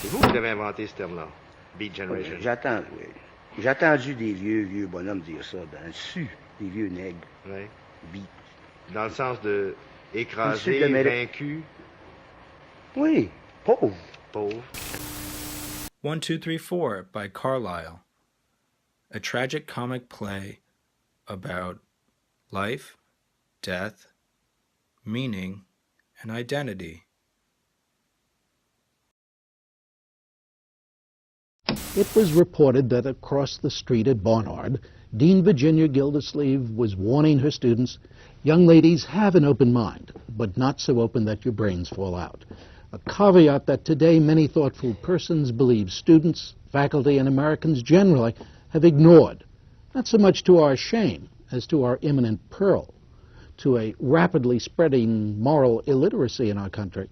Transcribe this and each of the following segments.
C'est vous qui avez inventé ce terme-là, Beat Generation. J'ai entendu des vieux bonhommes dire ça dans le sud, des vieux nègres. Oui. Beat. Dans le sens de écrasé, vaincu. Oui, pauvre. Pauvre. 1, 2, 3, 4 by Carlyle. A tragic comic play about life, death, meaning, and identity. It was reported that across the street at Barnard, Dean Virginia Gildersleeve was warning her students, young ladies, have an open mind, but not so open that your brains fall out. A caveat that today many thoughtful persons believe students, faculty, and Americans generally have ignored, not so much to our shame as to our imminent peril, to a rapidly spreading moral illiteracy in our country,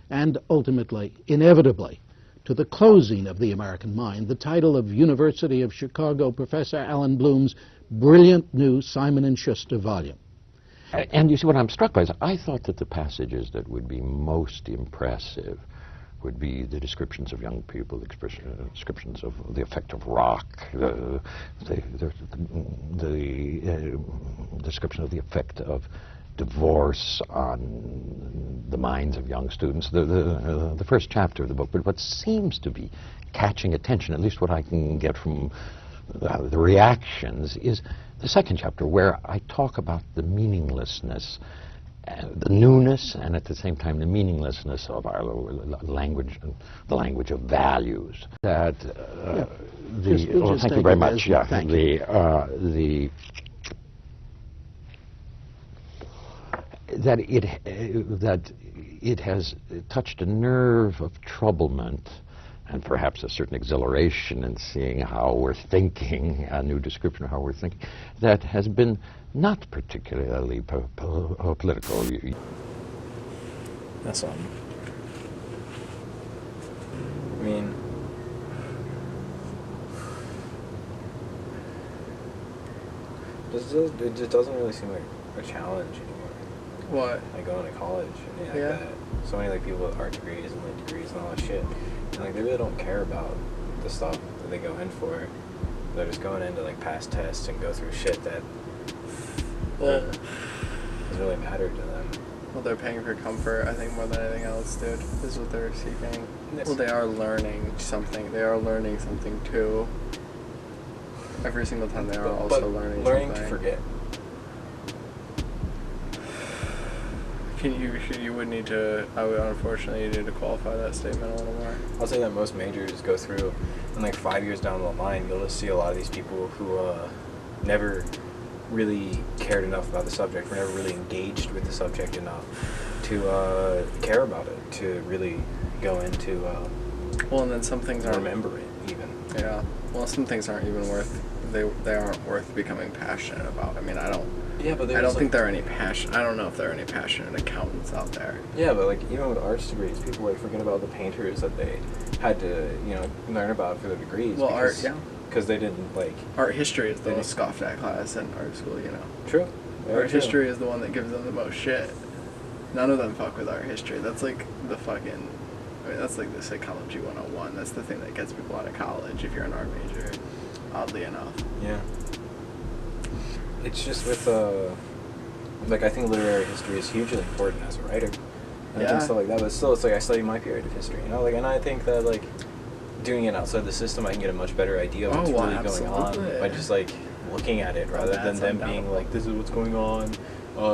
and ultimately, inevitably, to the closing of the American mind, the title of University of Chicago Professor Alan Bloom's brilliant new Simon & Schuster volume. And you see, what I'm struck by is I thought that the passages that would be most impressive would be the descriptions of young people, descriptions of the effect of rock, the description of the effect of divorce on the minds of young students, the first chapter of the book. But what seems to be catching attention, at least what I can get from the reactions, is the second chapter, where I talk about the meaninglessness, the newness, and at the same time the meaninglessness of our language, the language of values. That thank you very much. Yeah, that it has touched a nerve of troublement and perhaps a certain exhilaration in seeing how we're thinking, a new description of how we're thinking, that has been not particularly political. That's I mean, it just doesn't really seem like a challenge anymore. What? Like going to college and like that. So many like people with art degrees and lit degrees and all that shit. And like they really don't care about the stuff that they go in for. They're just going in to like pass tests and go through shit that doesn't really matter to them. Well, they're paying for comfort, I think, more than anything else, dude, is what they're seeking. Well, they are learning something. They are learning something too. Every single time they are also learning something. To forget. You would need to, I would unfortunately need to qualify that statement a little more. I'll say that most majors go through, and like 5 years down the line, you'll just see a lot of these people who never really cared enough about the subject, or never really engaged with the subject enough to care about it, to really go into well, and then some things aren't, remember it even. Yeah. Well, some things aren't even worth, they aren't worth becoming passionate about. I mean, I don't think there are any I don't know if there are any passionate accountants out there. Yeah, but like even with arts degrees, people like forget about the painters that they had to, learn about for their degrees. Well, art, yeah. Because they didn't like... Art history is the most scoffed at class in art school, True. Art history is the one that gives them the most shit. None of them fuck with art history. That's like the fucking... that's like the psychology 101. That's the thing that gets people out of college if you're an art major, oddly enough. Yeah. It's just with, I think literary history is hugely important as a writer. And I think stuff like that, but still, it's like I study my period of history, and I think that, like, doing it outside the system, I can get a much better idea of what's really going on by just, like, looking at it, rather than them being like, this is what's going on,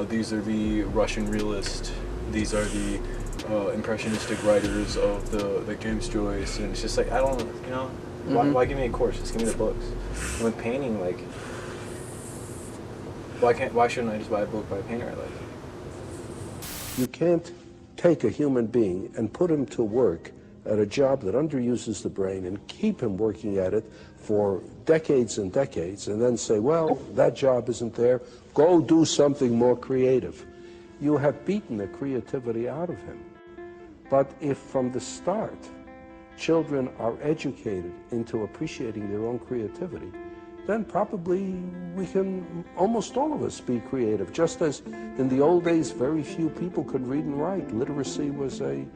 these are the Russian realists, these are the impressionistic writers of the James Joyce, and it's just like, I don't, why give me a course? Just give me the books. And with painting, like, why shouldn't I just buy a book by a painter I like? You can't take a human being and put him to work at a job that underuses the brain and keep him working at it for decades and decades and then say, well, that job isn't there, go do something more creative. You have beaten the creativity out of him. But if from the start children are educated into appreciating their own creativity, then probably we can, almost all of us, be creative. Just as in the old days, very few people could read and write. Literacy was a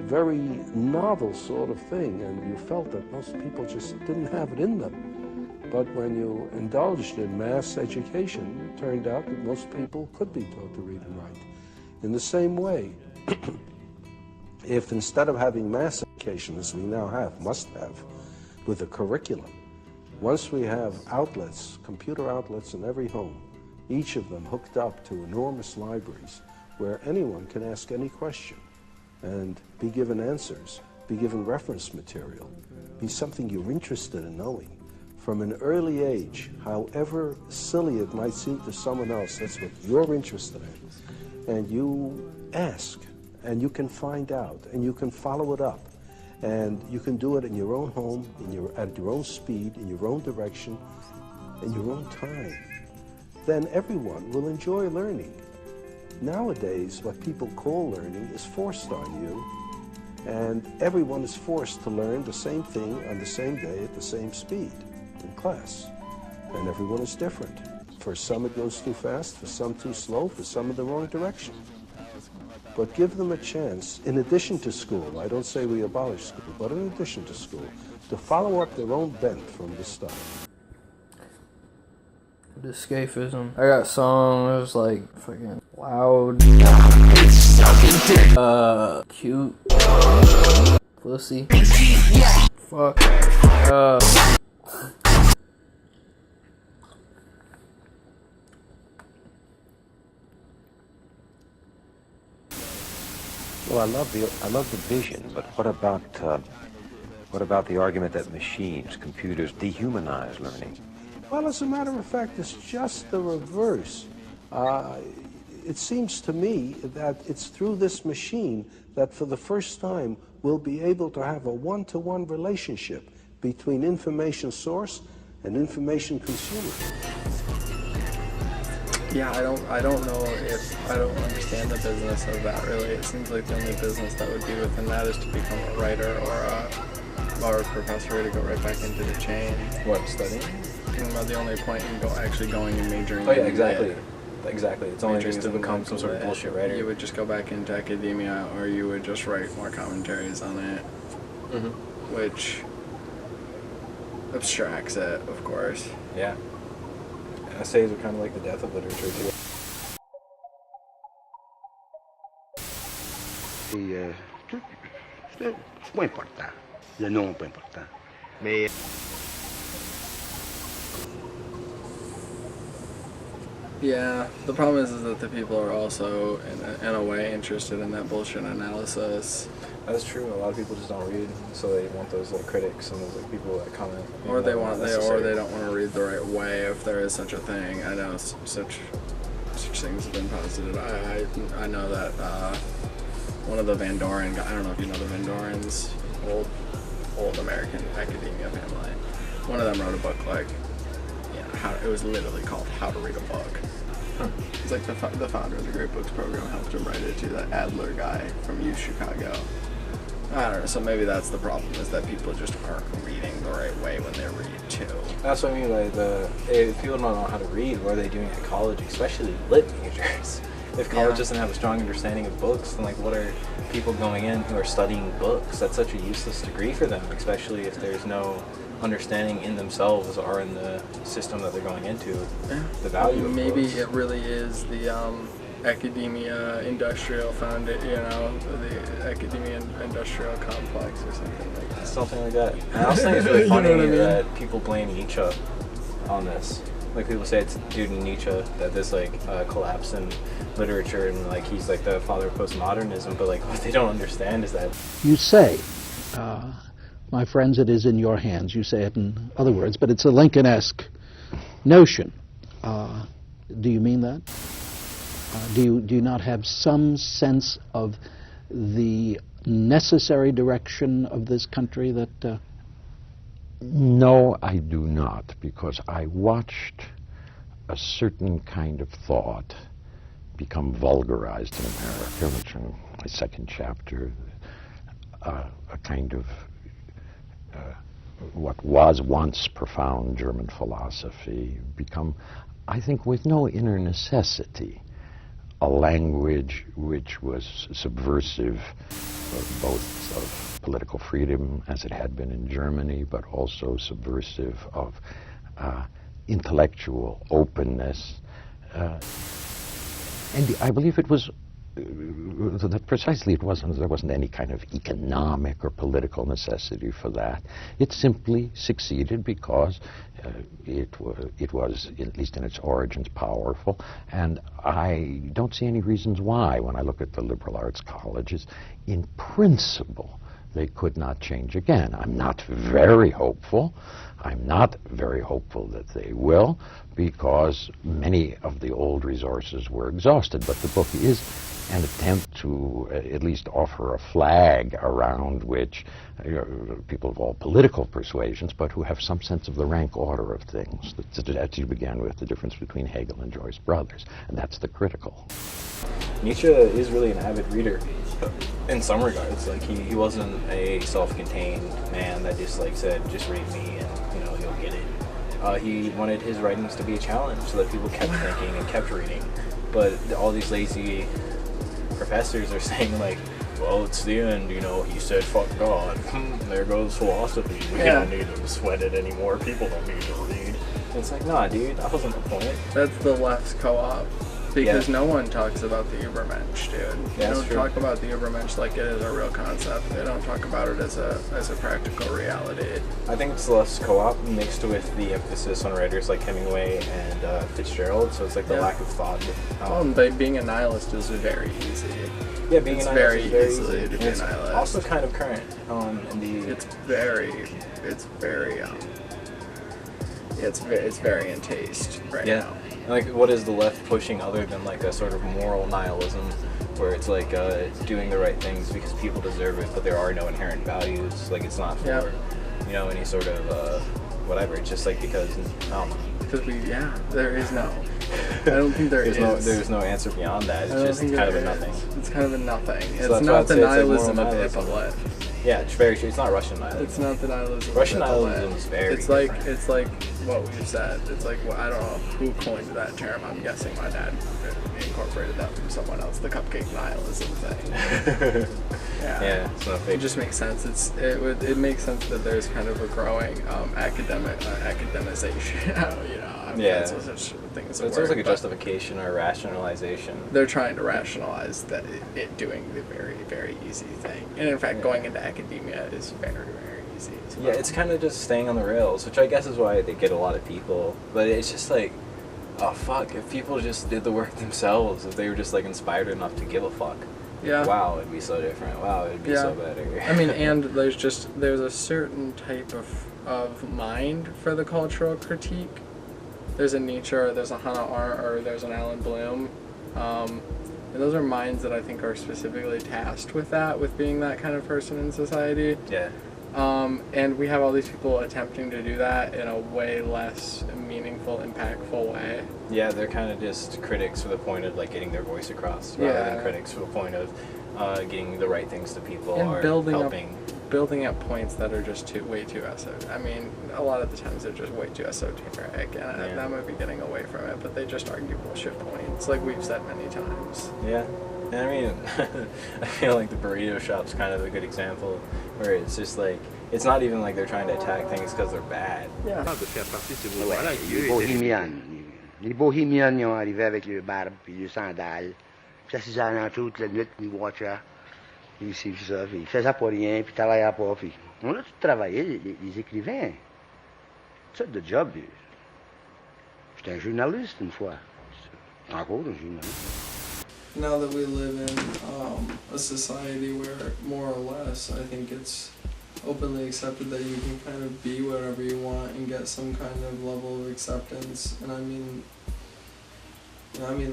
very novel sort of thing, and you felt that most people just didn't have it in them. But when you indulged in mass education, it turned out that most people could be taught to read and write. In the same way, if instead of having mass education, as we now have, must have, with a curriculum, once we have outlets, computer outlets in every home, each of them hooked up to enormous libraries where anyone can ask any question and be given answers, be given reference material, be something you're interested in knowing. From an early age, however silly it might seem to someone else, that's what you're interested in. And you ask, and you can find out, and you can follow it up. And you can do it in your own home, at your own speed, in your own direction, in your own time. Then everyone will enjoy learning. Nowadays, what people call learning is forced on you, and everyone is forced to learn the same thing on the same day at the same speed in class. And everyone is different. For some it goes too fast, for some too slow, for some in the wrong direction. But give them a chance, in addition to school, I don't say we abolish school, but in addition to school, to follow up their own bent from the start. The escapism. I got songs like fucking loud, cute, pussy, fuck, Well, I love the vision, but what about the argument that machines, computers, dehumanize learning? Well, as a matter of fact, it's just the reverse. It seems to me that it's through this machine that for the first time we'll be able to have a one-to-one relationship between information source and information consumer. Yeah, I don't know if I don't understand the business of that really. It seems like the only business that would be within that is to become a writer or a professor to go right back into the chain. What, studying? About the only point in actually going and majoring. Oh yeah, exactly. Exactly. It's only just to become some sort of bullshit writer. You would just go back into academia, or you would just write more commentaries on it, which abstracts it, of course. Yeah. Essays are kind of like the death of literature too. C'est pas important. Le nom est pas important. Mais Yeah, the problem is that the people are also, in a way, interested in that bullshit analysis. That's true. A lot of people just don't read, so they want those like critics and those like people that comment. Or they don't want to read the right way, if there is such a thing. I know such things have been posited. I know that one of the Van Doren, I don't know if you know the Van Dorens, old American academia family. One of them wrote a book like, it was literally called How to Read a Book. It's like the founder of the Great Books program helped him write it to that Adler guy from U Chicago. I don't know, so maybe that's the problem, is that people just aren't reading the right way when they read too. That's what I mean, like if people don't know how to read, what are they doing at college, especially lit majors? If college doesn't have a strong understanding of books, then like what are people going in who are studying books? That's such a useless degree for them, especially if there's no understanding in themselves or in the system that they're going into, the value of maybe books. It really is the academia industrial the academia industrial complex or something like that. Something like that. And I also think it's really funny that people blame Nietzsche on this. Like people say it's due to Nietzsche that this like collapse in literature and like he's like the father of postmodernism, but like what they don't understand is that You say, my friends, it is in your hands. You say it in other words, but it's a Lincoln-esque notion. Do you mean that? Do you not have some sense of the necessary direction of this country that... No, I do not, because I watched a certain kind of thought become vulgarized in America, which in my second chapter, a kind of what was once profound German philosophy become, I think, with no inner necessity, a language which was subversive both of political freedom, as it had been in Germany, but also subversive of intellectual openness. And I believe it was that precisely there wasn't any kind of economic or political necessity for that. It simply succeeded because it was, at least in its origins, powerful. And I don't see any reasons why, when I look at the liberal arts colleges, in principle, they could not change again. I'm not very hopeful. I'm not very hopeful that they will, because many of the old resources were exhausted. But the book is an attempt to at least offer a flag around which people of all political persuasions, but who have some sense of the rank order of things. That you began with, the difference between Hegel and Joyce brothers, and that's the critical. Nietzsche is really an avid reader in some regards. Like he wasn't a self-contained man that just like said, just read me and you'll get it. He wanted his writings to be a challenge so that people kept thinking and kept reading. But all these lazy professors are saying like, well, it's the end, he said fuck God. There goes philosophy. We don't need to sweat it anymore. People don't need to read. And it's like, nah, dude, that wasn't the point. That's the left's co-op. Because no one talks about the Übermensch, dude. They don't talk about the Übermensch like it is a real concept. They don't talk about it as a practical reality. I think it's less co-op mixed with the emphasis on writers like Hemingway and Fitzgerald, so it's like the lack of thought. But being a nihilist is very easy. Yeah, being a nihilist is very easy to be a nihilist. Also kind of current. It's very in taste right now. Like, what is the left pushing other than like a sort of moral nihilism, where it's like doing the right things because people deserve it, but there are no inherent values. Like, it's not for any sort of whatever. It's just like because there is no. I don't think there's no answer beyond that. It's just kind of a nothing. It's kind of a nothing. So it's not the nihilism of the left. Yeah, it's very true. It's not Russian nihilism. It's not the nihilism. Russian nihilism is very different. It's like what we've said. It's like, I don't know who coined that term. I'm guessing my dad incorporated that from someone else. The cupcake nihilism thing. Yeah, it's not fake. It just makes sense. It makes sense that there's kind of a growing academization. That's such a thing as a word. It's like a justification or a rationalization. They're trying to rationalize that it doing the very, very easy thing. And in fact, going into academia is very, very easy. Yeah, it's kind of just staying on the rails, which I guess is why they get a lot of people. But it's just like, oh fuck, if people just did the work themselves, if they were just like inspired enough to give a fuck. Yeah. Wow, it'd be so different. Wow, it'd be so better. I mean, and there's a certain type of mind for the cultural critique. There's a Nietzsche, or there's a Hannah Arendt, or there's an Alan Bloom. And those are minds that I think are specifically tasked with being that kind of person in society. Yeah. And we have all these people attempting to do that in a way less meaningful, impactful way. Yeah, they're kind of just critics for the point of like getting their voice across, rather than critics for the point of getting the right things to people and or building up points that are just way too esoteric. I mean, a lot of the times they're just way too esoteric, and that might be getting away from it, but they just argue bullshit points, like we've said many times. Yeah. And I mean, I feel like the burrito shop's kind of a good example, where it's just like, it's not even like they're trying to attack things because they're bad. Yeah. Les bohémiennes, ils ont arrivé avec le barbe puis les sandales. Puis s'assisaient alentour toute la nuit, puis ils watchaient. Puis ici, puis ça. Puis ils faisaient pas rien, puis ils travaillaient pas. Puis on a tout travaillé, les écrivains. Toutes sortes de jobs. J'étais un journaliste une fois. Encore un journaliste. Now that we live in a society where more or less I think it's openly accepted that you can kind of be whatever you want and get some kind of level of acceptance, and I mean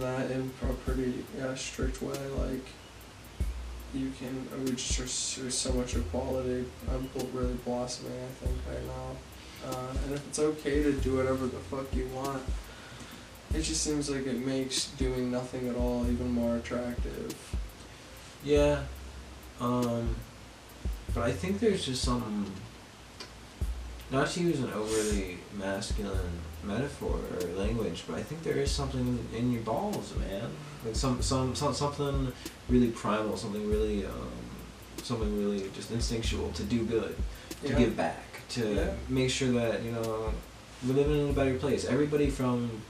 that in a pretty strict way. Like there's so much equality really blossoming, I think, right now, and if it's okay to do whatever the fuck you want, it just seems like it makes doing nothing at all even more attractive. Yeah, but I think there's just some, not to use an overly masculine metaphor or language, but I think there is something in your balls, man. like something really primal, something really just instinctual to do good, to give back, to make sure that we're living in a better place. Everybody from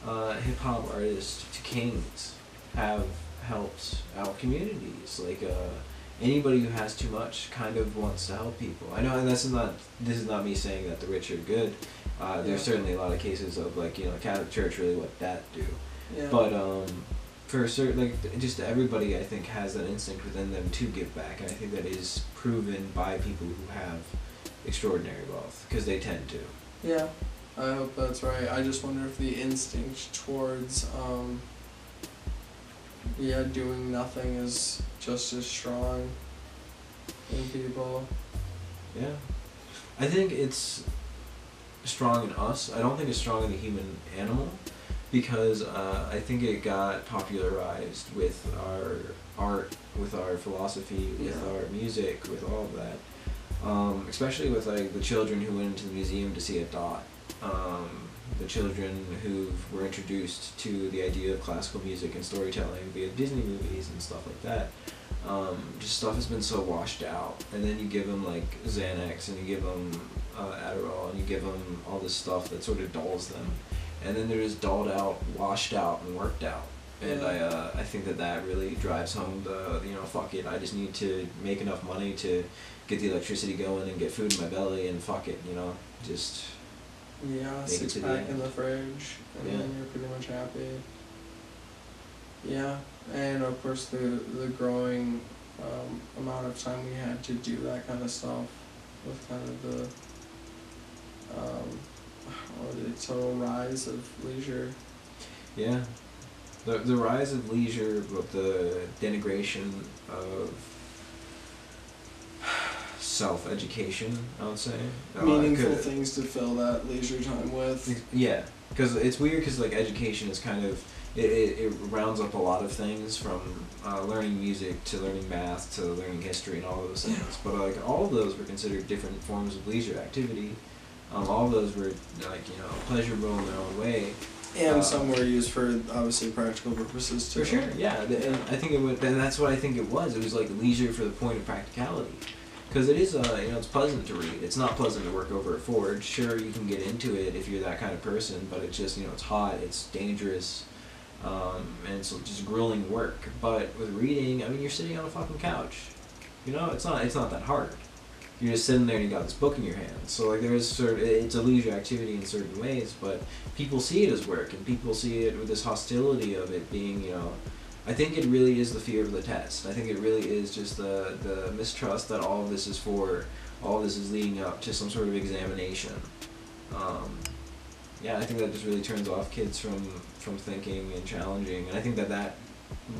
hip hop artists to kings have helped out communities. Like anybody who has too much kind of wants to help people. I know, and this is not me saying that the rich are good. There's certainly a lot of cases of Catholic Church really let that do. Yeah. But for certain, just everybody, I think, has that instinct within them to give back, and I think that is proven by people who have extraordinary wealth, because they tend to. Yeah, I hope that's right. I just wonder if the instinct towards doing nothing is just as strong in people. Yeah, I think it's strong in us. I don't think it's strong in the human animal, because I think it got popularized with our art, with our philosophy, with our music, with all of that. Especially with the children who went into the museum to see a dot. The children who were introduced to the idea of classical music and storytelling via Disney movies and stuff like that. Just stuff has been so washed out, and then you give them Xanax, and you give them Adderall, and you give them all this stuff that sort of dulls them, and then they're just dulled out, washed out, and worked out. And I think that really drives home the fuck it, I just need to make enough money to get the electricity going and get food in my belly, and fuck it, just. Yeah, 6-pack in the fridge, and then you're pretty much happy. Yeah, and of course the growing amount of time we had to do that kind of stuff with kind of the total rise of leisure. Yeah, the rise of leisure, but the denigration of self-education, I would say. Meaningful things to fill that leisure time with. Yeah, because it's weird, because education is kind of, it rounds up a lot of things, from learning music to learning math to learning history and all of those things. But all of those were considered different forms of leisure activity. All of those were pleasurable in their own way. And some were used for obviously practical purposes too. For sure, yeah. And I think and that's what I think it was. It was leisure for the point of practicality. Because it is, it's pleasant to read. It's not pleasant to work over a forge. Sure, you can get into it if you're that kind of person, but it's just, it's hot, it's dangerous, and it's just grueling work. But with reading, you're sitting on a fucking couch. It's not that hard. You're just sitting there and you got this book in your hand. So it's a leisure activity in certain ways, but people see it as work, and people see it with this hostility of it being, I think it really is the fear of the test. I think it really is just the mistrust that all of this is for, all of this is leading up to some sort of examination. I think that just really turns off kids from thinking and challenging, and I think that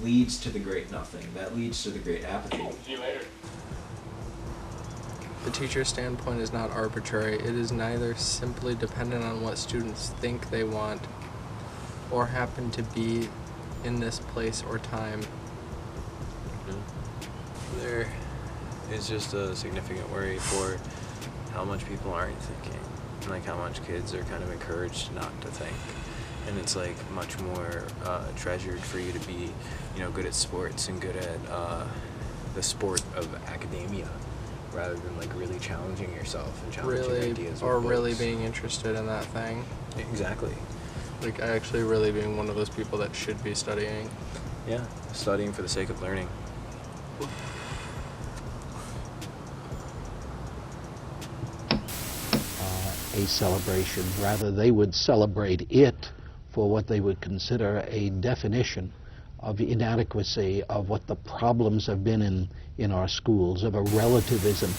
leads to the great nothing. That leads to the great apathy. See you later. The teacher's standpoint is not arbitrary. It is neither simply dependent on what students think they want or happen to be in this place or time. There is just a significant worry for how much people aren't thinking, and how much kids are kind of encouraged not to think. And it's much more treasured for you to be, good at sports and good at the sport of academia, rather than really challenging yourself and challenging ideas. Or really being interested in that thing. Exactly. Actually really being one of those people that should be studying. Yeah, studying for the sake of learning. A celebration. Rather, they would celebrate it for what they would consider a definition of inadequacy, of what the problems have been in our schools, of a relativism.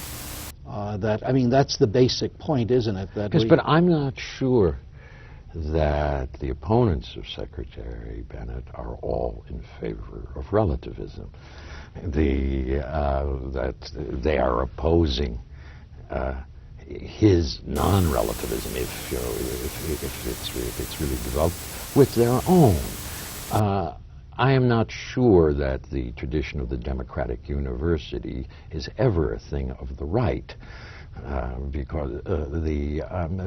That's the basic point, isn't it? But I'm not sure that the opponents of Secretary Bennett are all in favor of relativism. That they are opposing his non-relativism, if it's really developed with their own. I am not sure that the tradition of the democratic university is ever a thing of the right. Because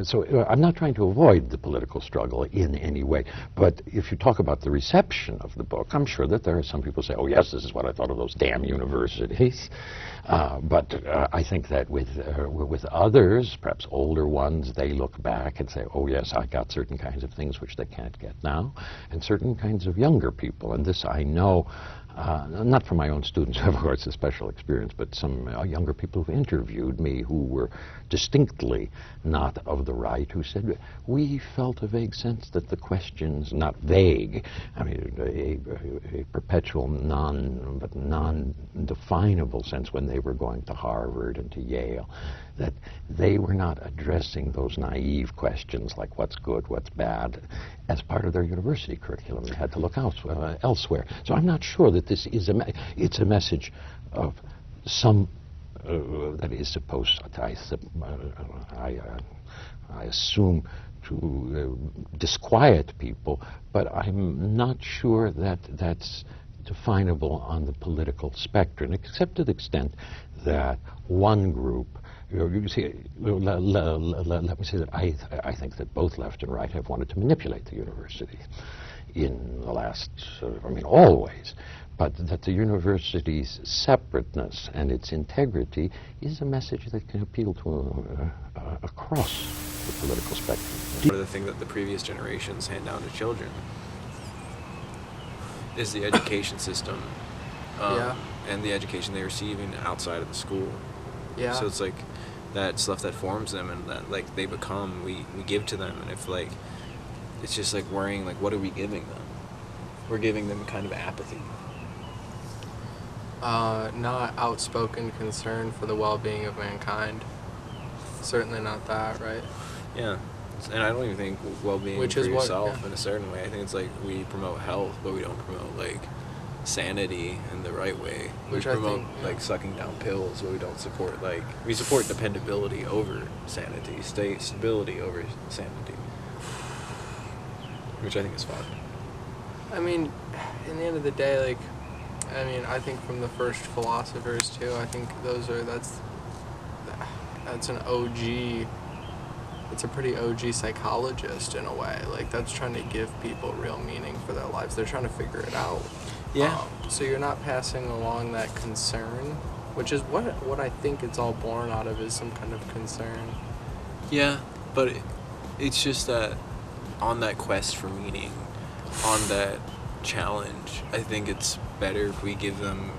so I'm not trying to avoid the political struggle in any way, but if you talk about the reception of the book, I'm sure that there are some people who say, oh yes, this is what I thought of those damn universities. But I think that with others, perhaps older ones, they look back and say, oh yes, I got certain kinds of things which they can't get now, and certain kinds of younger people, and this I know, not from my own students, of course, a special experience, but some younger people who interviewed me who were distinctly not of the right, who said, we felt a vague sense that the questions, not vague, I mean, a perpetual non-definable sense when they were going to Harvard and to Yale, that they were not addressing those naive questions like what's good, what's bad, as part of their university curriculum. They had to look elsewhere. So I'm not sure that this is it's a message of some that is supposed, I assume, to disquiet people, but I'm not sure that that's definable on the political spectrum, except to the extent that one group, you see, let me say that I think that both left and right have wanted to manipulate the university in the last, I mean, always, but that the university's separateness and its integrity is a message that can appeal to across the political spectrum. One of the things that the previous generations hand down to children is the education system, and the education they receive outside of the school. Yeah. So it's like that stuff that forms them and that like they become, we give to them, and if like it's just like worrying, like what are we giving them? We're giving them kind of apathy. Not outspoken concern for the well-being of mankind. Certainly not that, right? Yeah. And I don't even think well-being Which for is yourself in a certain way. I think it's like we promote health, but we don't promote like sanity in the right way. Which we I promote think, like sucking down pills, but we don't support like we support dependability over sanity, stability over sanity, which I think is fun. I mean, in the end of the day, like, I mean, I think from the first philosophers too, I think that's an OG. It's a pretty OG psychologist in a way. Like, that's trying to give people real meaning for their lives. They're trying to figure it out. Yeah. So you're not passing along that concern, which is what I think it's all born out of, is some kind of concern. Yeah, but it's just that on that quest for meaning, on that challenge, I think it's better if we give them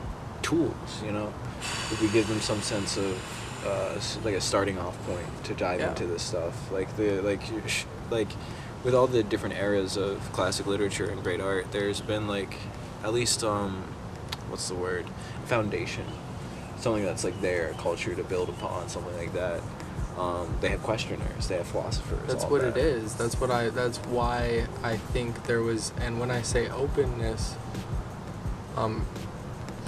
tools, you know? If we give them some sense of like a starting off point to dive into this stuff, like with all the different eras of classic literature and great art, there's been like at least what's the word, foundation, something that's like their culture to build upon, something like that. They have questioners, they have philosophers. That's what it is. That's why I think there was, and when I say openness,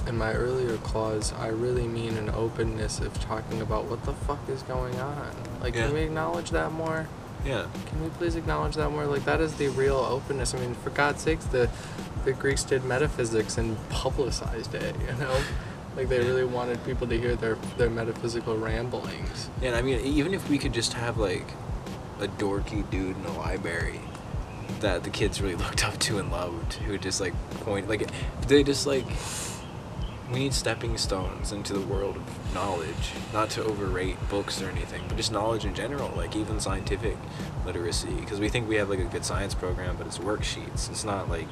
in my earlier clause, I really mean an openness of talking about what the fuck is going on. Like, can we acknowledge that more? Yeah. Can we please acknowledge that more? Like, that is the real openness. I mean, for God's sakes, the Greeks did metaphysics and publicized it, you know? Like, they really wanted people to hear their metaphysical ramblings. Yeah, and I mean, even if we could just have, like, a dorky dude in a library that the kids really looked up to and loved, who would just, like, point, like, they just, like, we need stepping stones into the world of knowledge, not to overrate books or anything, but just knowledge in general, like even scientific literacy, because we think we have like a good science program, but it's worksheets. It's not like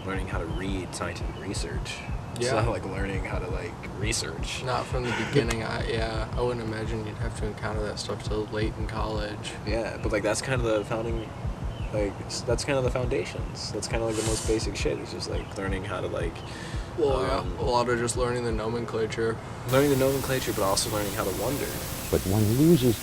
learning how to read scientific research. It's not like learning how to like research. Not from the beginning. I wouldn't imagine you'd have to encounter that stuff till late in college. Yeah, but like that's kind of the founding, like that's kind of the foundations. That's kind of like the most basic shit. It's just like learning how to like. Well, a lot of just learning the nomenclature. Learning the nomenclature, but also learning how to wonder. But one loses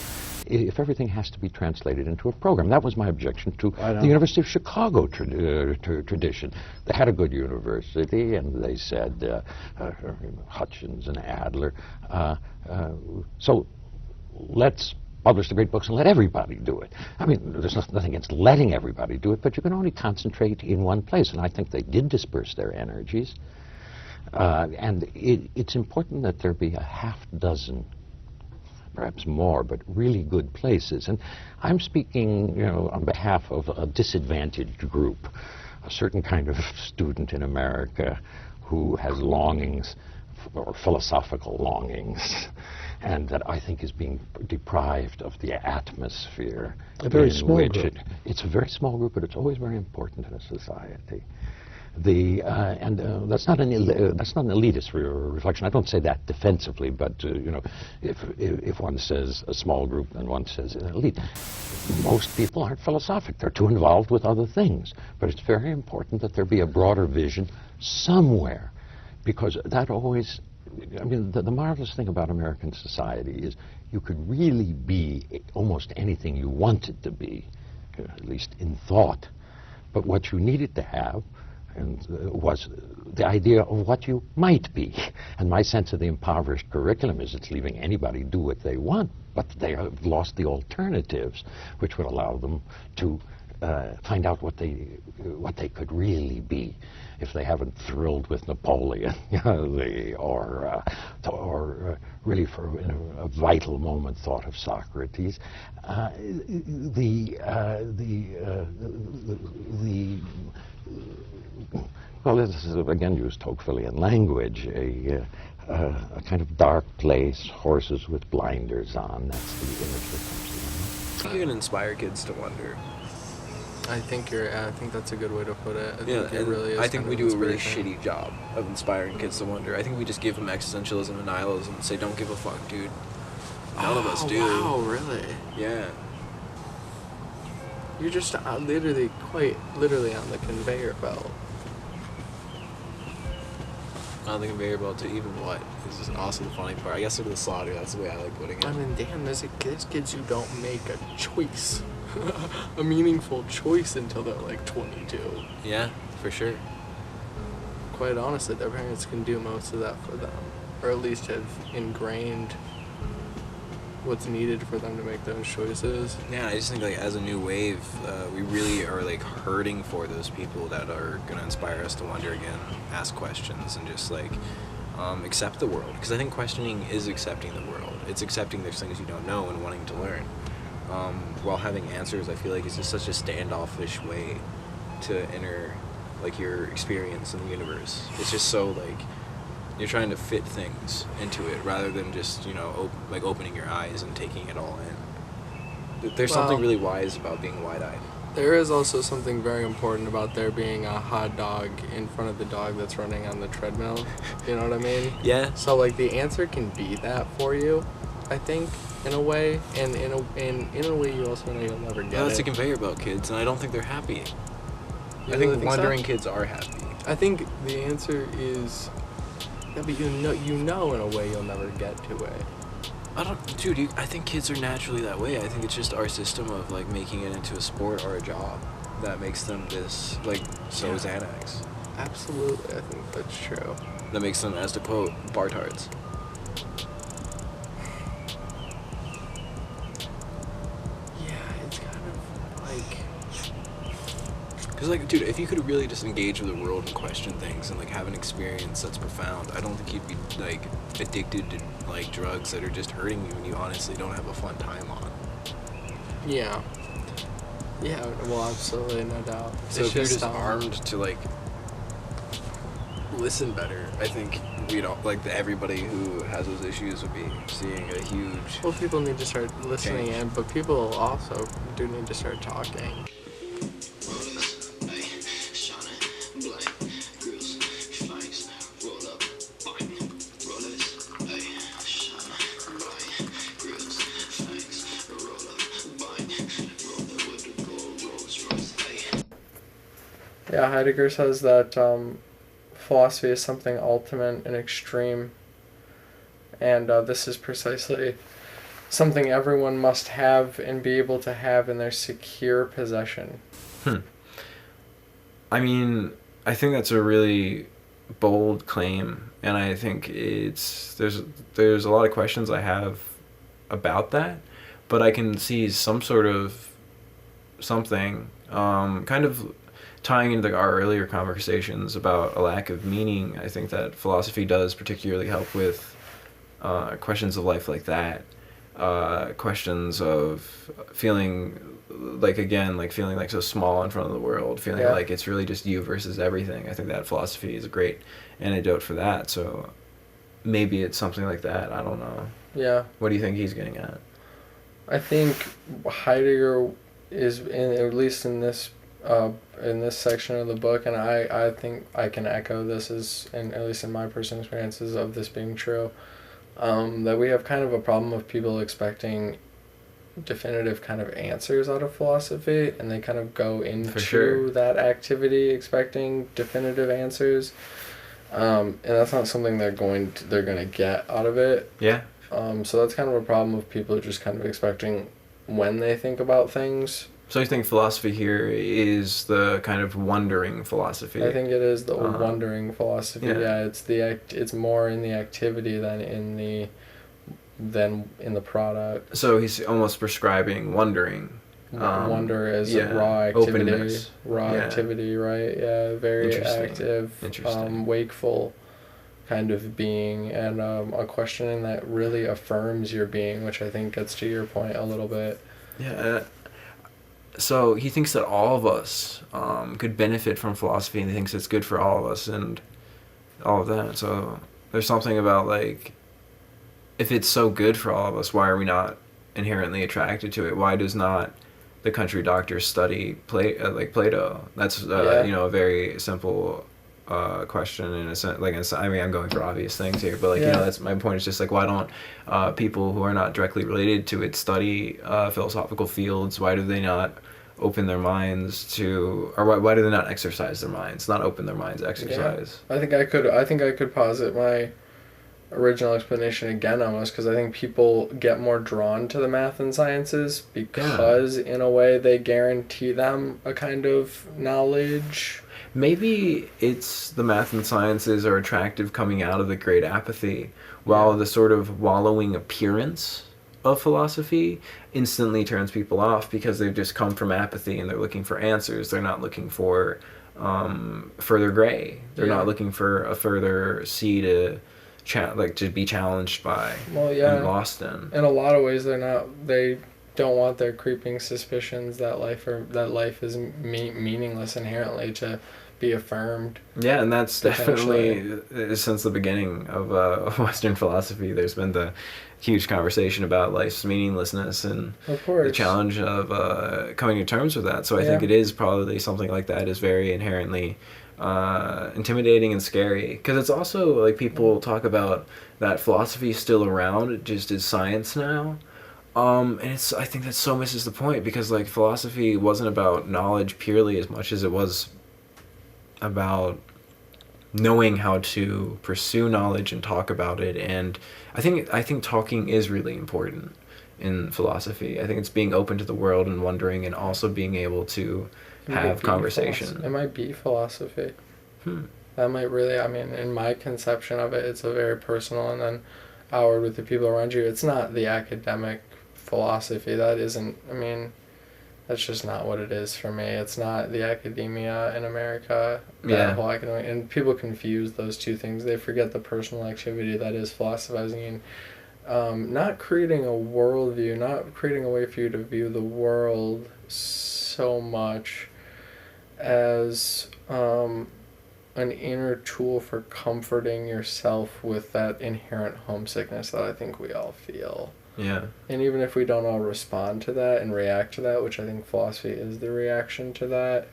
if everything has to be translated into a program. That was my objection to the University of Chicago tradition. They had a good university, and they said Hutchins and Adler. So let's publish the great books and let everybody do it. I mean, there's nothing against letting everybody do it, but you can only concentrate in one place. And I think they did disperse their energies. And it's important that there be a half dozen perhaps more, but really good places. And I'm speaking, on behalf of a disadvantaged group, a certain kind of student in America who has longings, or philosophical longings, and that I think is being deprived of the atmosphere. A very small group. It's a very small group, but it's always very important in a society. That's not an elitist reflection. I don't say that defensively, but if one says a small group, then one says an elite. Most people aren't philosophic; they're too involved with other things. But it's very important that there be a broader vision somewhere, because that always. I mean, the marvelous thing about American society is you could really be almost anything you wanted to be, at least in thought. But what you needed to have was the idea of what you might be. And my sense of the impoverished curriculum is it's leaving anybody do what they want, but they have lost the alternatives, which would allow them to find out what they could really be if they haven't thrilled with Napoleon, or really for a vital moment thought of Socrates. Well, this is again use Tocquevillian language, a kind of dark place, horses with blinders on. That's the image that comes to mind. I think you can inspire kids to wonder. I think that's a good way to put it. I think we do a really shitty job of inspiring kids to wonder. I think we just give them existentialism and nihilism and say, don't give a fuck, dude. None of us do. Wow, really? Yeah. You're just literally, quite literally on the conveyor belt. On the conveyor belt to even what? This is also the funny part. I guess look at the slaughter, that's the way I like putting it. I mean, damn, there's kids who don't make a choice. A meaningful choice until they're like 22. Yeah, for sure. Quite honestly, their parents can do most of that for them, or at least have ingrained what's needed for them to make those choices. Yeah, I just think like as a new wave, we really are like hurting for those people that are gonna inspire us to wonder again, ask questions, and just like accept the world. Because I think questioning is accepting the world. It's accepting there's things you don't know and wanting to learn. While having answers, I feel like it's just such a standoffish way to enter like your experience in the universe. It's just so like you're trying to fit things into it rather than just opening your eyes and taking it all in. There's something really wise about being wide-eyed. There is also something very important about there being a hot dog in front of the dog that's running on the treadmill. You know what I mean? Yeah. So like the answer can be that for you, I think. In a way, and in a way you also know you'll never get it. That's a conveyor belt, kids, and I don't think they're happy. I think wondering kids are happy. I think the answer is, yeah, but you know in a way you'll never get to it. I think kids are naturally that way. I think it's just our system of like making it into a sport or a job that makes them this Xanax. Absolutely, I think that's true. That makes them, as to quote, Bartards. Because, like, dude, if you could really just engage with the world and question things and, like, have an experience that's profound, I don't think you'd be, like, addicted to, like, drugs that are just hurting you and you honestly don't have a fun time on. Yeah. Yeah, well, absolutely, no doubt. So if you're just armed to, like, listen better, I think everybody who has those issues would be seeing a huge... Well, people need to start listening in, but people also do need to start talking. Yeah, Heidegger says that philosophy is something ultimate and extreme, and this is precisely something everyone must have and be able to have in their secure possession. I mean, I think that's a really bold claim, and I think there's a lot of questions I have about that, but I can see some sort of something kind of tying into our earlier conversations about a lack of meaning. I think that philosophy does particularly help with questions of life like that. questions of feeling feeling like so small in front of the world, feeling like it's really just you versus everything. I think that philosophy is a great antidote for that. So maybe it's something like that. I don't know. Yeah. What do you think he's getting at? I think Heidegger is, at least in this section of the book, and I think I can echo this at least in my personal experiences of this being true, that we have kind of a problem of people expecting definitive kind of answers out of philosophy, and they kind of go into that activity expecting definitive answers, and that's not something they're gonna get out of it. Yeah. So that's kind of a problem of people just kind of expecting when they think about things. So you think philosophy here is the kind of wondering philosophy? I think it is the wondering philosophy. Yeah, it's more in the activity than in the product. So he's almost prescribing wondering. Wonder as a raw activity. Openness. Activity, right? Yeah, very active, wakeful kind of being, and a questioning that really affirms your being, which I think gets to your point a little bit. Yeah. So he thinks that all of us could benefit from philosophy, and he thinks it's good for all of us and all of that. So there's something about, like, if it's so good for all of us, why are we not inherently attracted to it? Why does not the country doctor study Plato? That's a very simple question in a sense. Like, I mean, I'm going for obvious things here, but that's my point. Is just like, why don't people who are not directly related to it study philosophical fields? Why do they not open their minds to, or why do they not exercise their minds? Not open their minds, exercise. Yeah. I think I could posit my original explanation again almost, because I think people get more drawn to the math and sciences because in a way they guarantee them a kind of knowledge. Maybe it's the math and sciences are attractive coming out of the great apathy, while the sort of wallowing appearance of philosophy instantly turns people off because they've just come from apathy and they're looking for answers. They're not looking for further gray. They're not looking for a further sea to be challenged by and lost in. In a lot of ways, they don't want their creeping suspicions that life is meaningless inherently to be affirmed. Yeah, and that's definitely, since the beginning of Western philosophy, there's been the huge conversation about life's meaninglessness and the challenge of coming to terms with that. So I think it is probably something like that is very inherently intimidating and scary, because it's also like people talk about that philosophy is still around, it just is science now. And I think that so misses the point, because like philosophy wasn't about knowledge purely as much as it was about knowing how to pursue knowledge and talk about it. And I think talking is really important in philosophy. I think it's being open to the world and wondering, and also being able to have conversation. It might be philosophy. That might really, I mean, in my conception of it, it's a very personal, and then outward with the people around you. It's not the academic philosophy. That isn't, I mean, that's just not what it is for me. It's not the academia in America, whole academic, and people confuse those two things. They forget the personal activity that is philosophizing, and not creating a worldview, not creating a way for you to view the world so much as an inner tool for comforting yourself with that inherent homesickness that I think we all feel. Yeah. And even if we don't all respond to that and react to that, which I think philosophy is the reaction to that,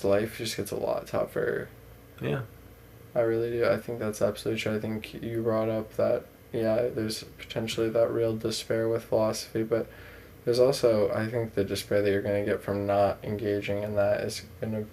life just gets a lot tougher. Yeah. I really do. I think that's absolutely true. I think you brought up that, there's potentially that real despair with philosophy, but there's also, I think, the despair that you're going to get from not engaging in that is going to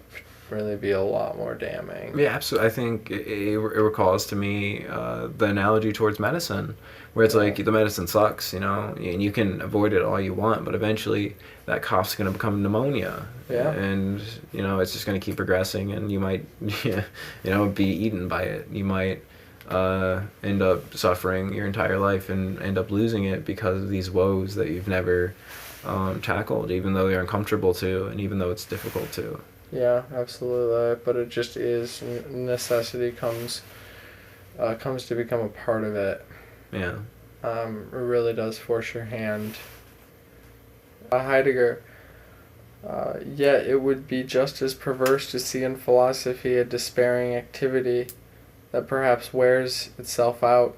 really be a lot more damning. Yeah, absolutely. I think it recalls to me the analogy towards medicine, where it's like the medicine sucks, and you can avoid it all you want, but eventually that cough's going to become pneumonia. Yeah. And, it's just going to keep progressing, and you might, be eaten by it. You might end up suffering your entire life and end up losing it because of these woes that you've never tackled, even though they're uncomfortable to, and even though it's difficult to. Yeah, absolutely. But it just is, necessity comes to become a part of it. Yeah. It really does force your hand. Heidegger, yet it would be just as perverse to see in philosophy a despairing activity that perhaps wears itself out,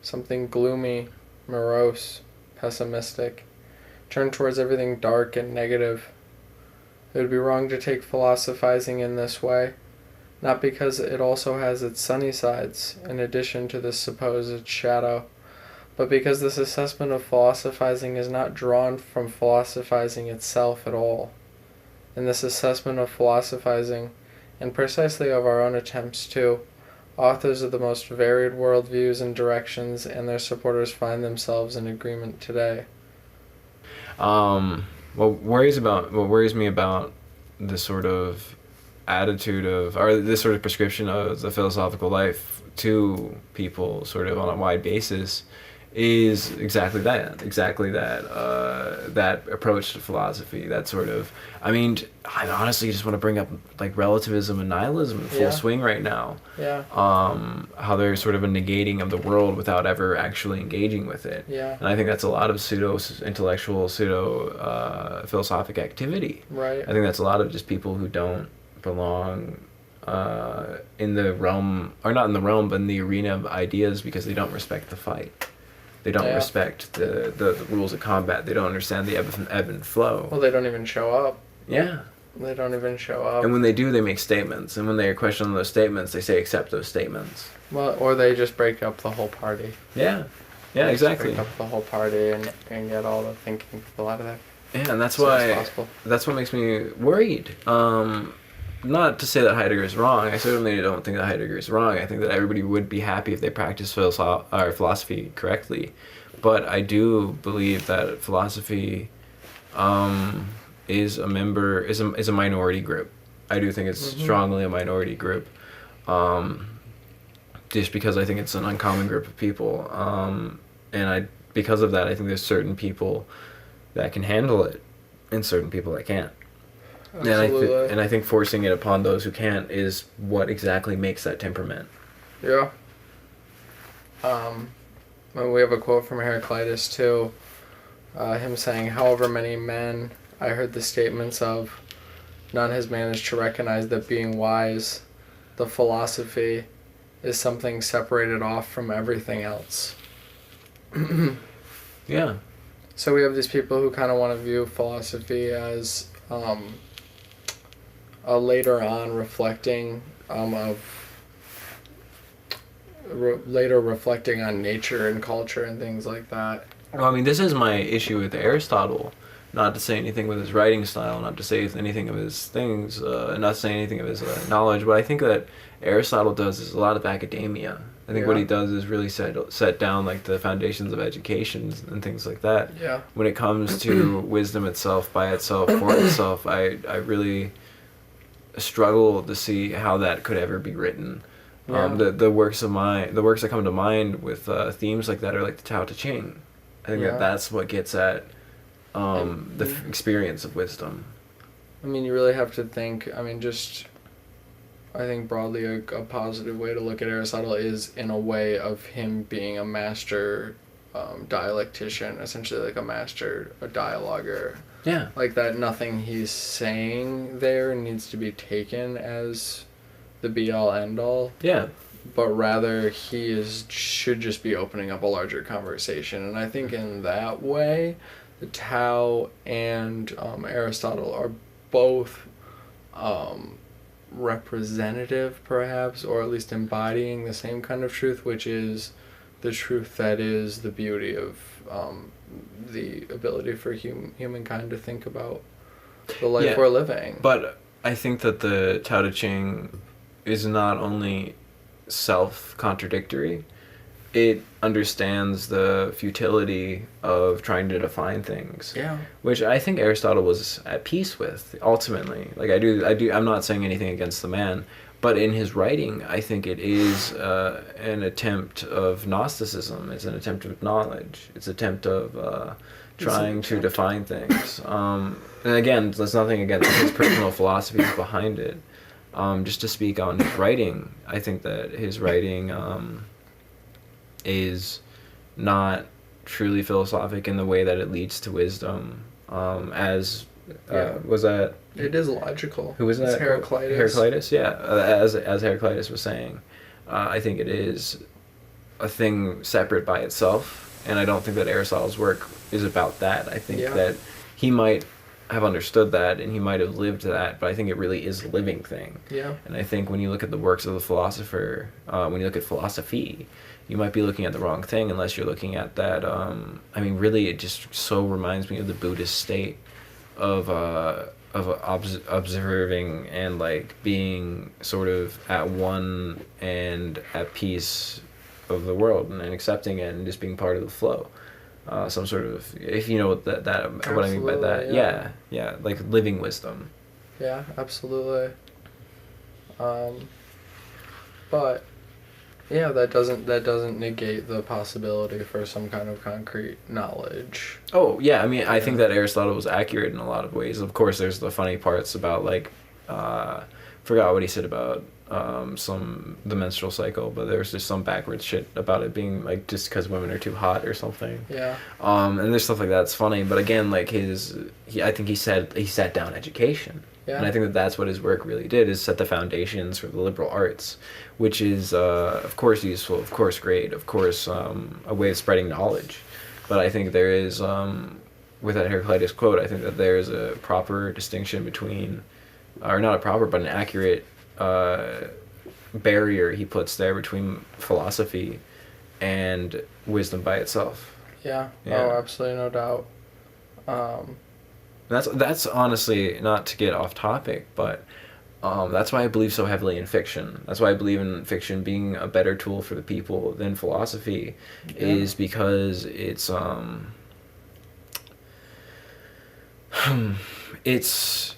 something gloomy, morose, pessimistic, turned towards everything dark and negative. It would be wrong to take philosophizing in this way, not because it also has its sunny sides, in addition to this supposed shadow, but because this assessment of philosophizing is not drawn from philosophizing itself at all. In this assessment of philosophizing, and precisely of our own attempts too, authors of the most varied worldviews and directions and their supporters find themselves in agreement today. What worries me about this sort of attitude of, or this sort of prescription of the philosophical life to people sort of on a wide basis is exactly that approach to philosophy, that sort of, I mean, I honestly just want to bring up like relativism and nihilism in full swing right now. Yeah. How they're sort of a negating of the world without ever actually engaging with it. Yeah. And I think that's a lot of pseudo-intellectual, philosophic activity. Right. I think that's a lot of just people who don't belong in the realm, or not in the realm, but in the arena of ideas, because they don't respect the fight. They don't respect the rules of combat. They don't understand the ebb and flow. Well, they don't even show up. Yeah. They don't even show up. And when they do, they make statements. And when they are questioned on those statements, they say accept those statements. Well, or they just break up the whole party. Yeah. Yeah, exactly. Break up the whole party and get all the thinking people out of there. Yeah, and that's why, that's what makes me worried. Not to say that Heidegger is wrong. I certainly don't think that Heidegger is wrong. I think that everybody would be happy if they practiced philosophy correctly. But I do believe that philosophy is a minority group. I do think it's strongly a minority group. Just because I think it's an uncommon group of people. Because of that, I think there's certain people that can handle it and certain people that can't. Absolutely. And I think forcing it upon those who can't is what exactly makes that temperament. Yeah. We have a quote from Heraclitus too. Him saying, "However many men I heard the statements of, none has managed to recognize that being wise, the philosophy, is something separated off from everything else." Yeah. So we have these people who kind of want to view philosophy as a later on reflecting reflecting on nature and culture and things like that. Well, I mean, this is my issue with Aristotle. Not to say anything with his writing style, not to say anything of his things, not to say anything of his knowledge. What I think that Aristotle does is a lot of academia. I think what he does is really set down like the foundations of education and things like that. Yeah. When it comes to wisdom itself, by itself, for itself, I really struggle to see how that could ever be written. Yeah. The works that come to mind with themes like that are like the Tao Te Ching. I think that's what gets at the experience of wisdom. I mean, you really have to think, I think broadly a positive way to look at Aristotle is in a way of him being a master dialectician, essentially like a dialoguer. Yeah. Like that nothing he's saying there needs to be taken as the be-all, end-all. Yeah. But rather should just be opening up a larger conversation. And I think in that way, the Tao and Aristotle are both representative, perhaps, or at least embodying the same kind of truth, which is the truth that is the beauty of the ability for humankind to think about the life we're living. But I think that the Tao Te Ching is not only self-contradictory, it understands the futility of trying to define things. Yeah. Which I think Aristotle was at peace with, ultimately. Like I'm not saying anything against the man, but in his writing, I think it is an attempt of Gnosticism. It's an attempt of knowledge. It's an attempt of trying to define things. And again, there's nothing against his personal philosophies behind it. Just to speak on his writing, I think that his writing is not truly philosophic in the way that it leads to wisdom. Was that? It is logical. Who was that? It's Heraclitus. Heraclitus, yeah. As Heraclitus was saying, I think it is a thing separate by itself, and I don't think that Aristotle's work is about that. I think that he might have understood that, and he might have lived that, but I think it really is a living thing. Yeah. And I think when you look at the works of the philosopher, when you look at philosophy, you might be looking at the wrong thing unless you're looking at that. I mean, really, it just so reminds me of the Buddhist state of observing and like being sort of at one and at peace of the world and accepting it and just being part of the flow. Some sort of, if you know what what I mean by that, yeah, like living wisdom. Yeah, absolutely. But yeah, that doesn't negate the possibility for some kind of concrete knowledge. Oh yeah, I mean, I think that Aristotle was accurate in a lot of ways. Of course, there's the funny parts about like, forgot what he said about the menstrual cycle, but there's just some backwards shit about it being like just because women are too hot or something. Yeah. And there's stuff like that's funny, but again, like I think he sat down education. Yeah. And I think that that's what his work really did, is set the foundations for the liberal arts, which is of course useful, of course great, of course a way of spreading knowledge. But I think there is with that Heraclitus quote, I think that there is a proper distinction between, or not a proper, but an accurate barrier he puts there between philosophy and wisdom by itself. Yeah. Oh, absolutely, no doubt. That's honestly, not to get off topic, but that's why I believe so heavily in fiction. That's why I believe in fiction being a better tool for the people than philosophy, is because it's it's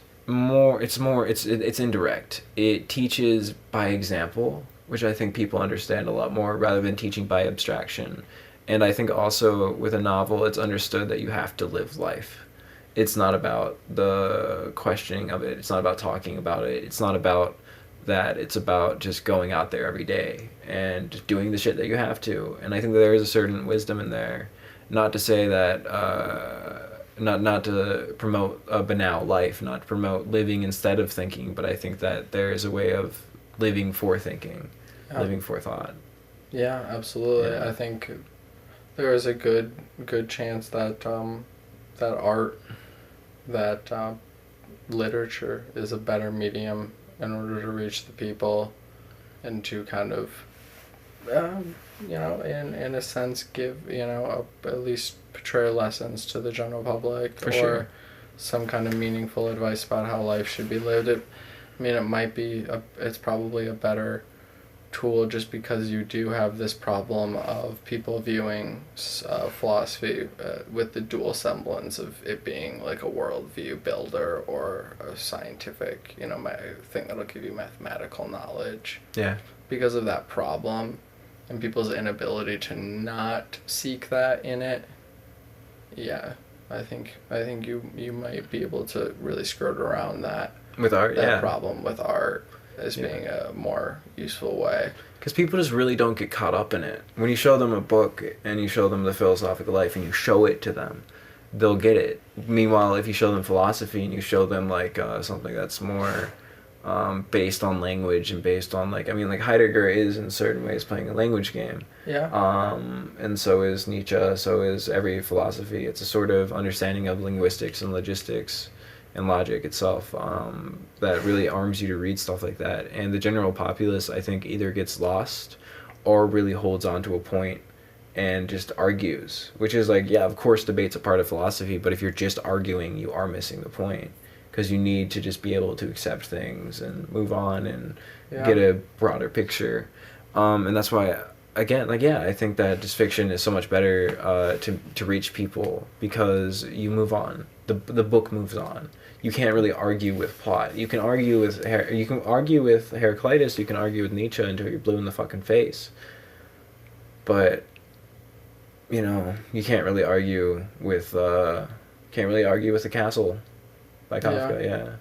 indirect. It teaches by example, which I think people understand a lot more, rather than teaching by abstraction. And I think also with a novel, it's understood that you have to live life. It's not about the questioning of it. It's not about talking about it. It's not about that. It's about just going out there every day and just doing the shit that you have to. And I think that there is a certain wisdom in there. Not to say that, not to promote a banal life, not to promote living instead of thinking, but I think that there is a way of living for thinking, living for thought. Yeah, absolutely. Yeah. I think there is a good chance that that art, that literature is a better medium in order to reach the people and to kind of, in a sense, give, at least portray lessons to the general public, for or sure, some kind of meaningful advice about how life should be lived. It might be, it's probably a better tool just because you do have this problem of people viewing philosophy with the dual semblance of it being like a worldview builder or a scientific, thing that'll give you mathematical knowledge. Yeah. Because of that problem and people's inability to not seek that in it. Yeah, I think you might be able to really skirt around that with art. Problem with art as being a more useful way. Because people just really don't get caught up in it. When you show them a book and you show them the philosophical life and you show it to them, they'll get it. Meanwhile, if you show them philosophy and you show them like something that's more based on language and based on like Heidegger is in certain ways playing a language game. Yeah. And so is Nietzsche, so is every philosophy. It's a sort of understanding of linguistics and logistics and logic itself that really arms you to read stuff like that. And the general populace, I think, either gets lost or really holds on to a point and just argues, which is like, yeah, of course debate's a part of philosophy, but if you're just arguing, you are missing the point, because you need to just be able to accept things and move on and get a broader picture. And that's why, again, I think that just fiction is so much better to reach people, because you move on. The book moves on. You can't really argue with plot. You can argue with Heraclitus. You can argue with Nietzsche until you're blue in the fucking face. But you can't really argue with The Castle by Kafka. Yeah.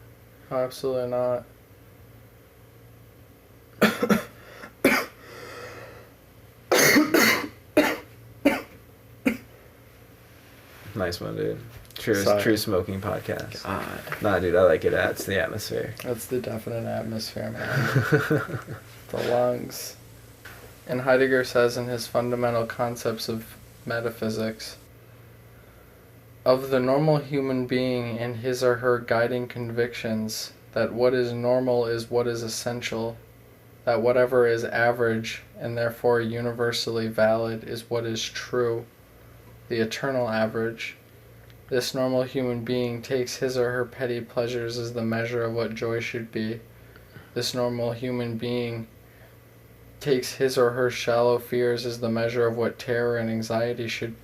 Absolutely not. Nice one, dude. True smoking podcast. God. Nah, dude, I like it. That's the atmosphere. That's the definite atmosphere, man. The lungs. And Heidegger says in his fundamental concepts of metaphysics, of the normal human being and his or her guiding convictions that what is normal is what is essential, that whatever is average and therefore universally valid is what is true, the eternal average. This normal human being takes his or her petty pleasures as the measure of what joy should be. This normal human being takes his or her shallow fears as the measure of what terror and anxiety should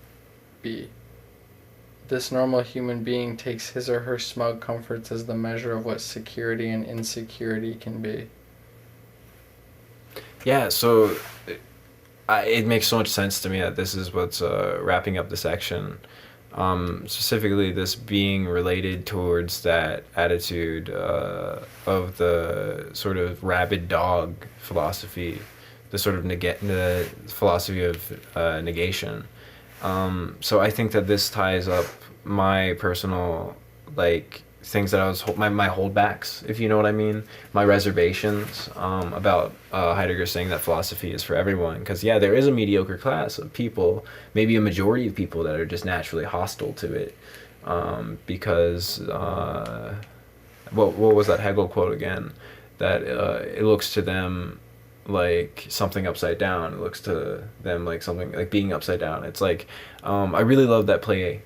be. This normal human being takes his or her smug comforts as the measure of what security and insecurity can be. Yeah, so it makes so much sense to me that this is what's wrapping up the section. Specifically, this being related towards that attitude of the sort of rabid dog philosophy, the sort of the philosophy of negation. So I think that this ties up my personal, like, things that I was my holdbacks, if you know what I mean, my reservations about Heidegger saying that philosophy is for everyone. Because yeah, there is a mediocre class of people, maybe a majority of people that are just naturally hostile to it, because what was that Hegel quote again? That it looks to them like something upside down. It looks to them like something like being upside down. It's like I really love that play.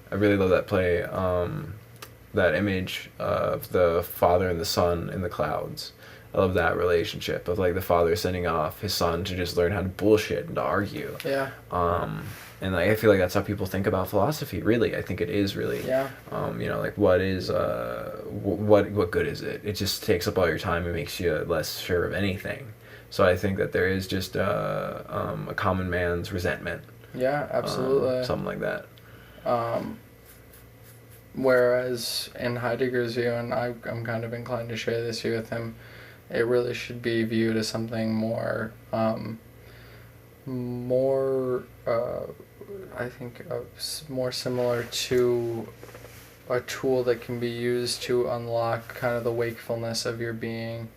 That image of the father and the son in the clouds. I love that relationship of like the father sending off his son to just learn how to bullshit and to argue. Yeah. And like I feel like that's how people think about philosophy. Really, I think it is really. Yeah. You know, like what is what good is it? It just takes up all your time and makes you less sure of anything. So I think that there is just a common man's resentment. Yeah, absolutely. Something like that. Whereas in Heidegger's view, and I'm kind of inclined to share this view with him, it really should be viewed as something more, I think, more similar to a tool that can be used to unlock kind of the wakefulness of your being.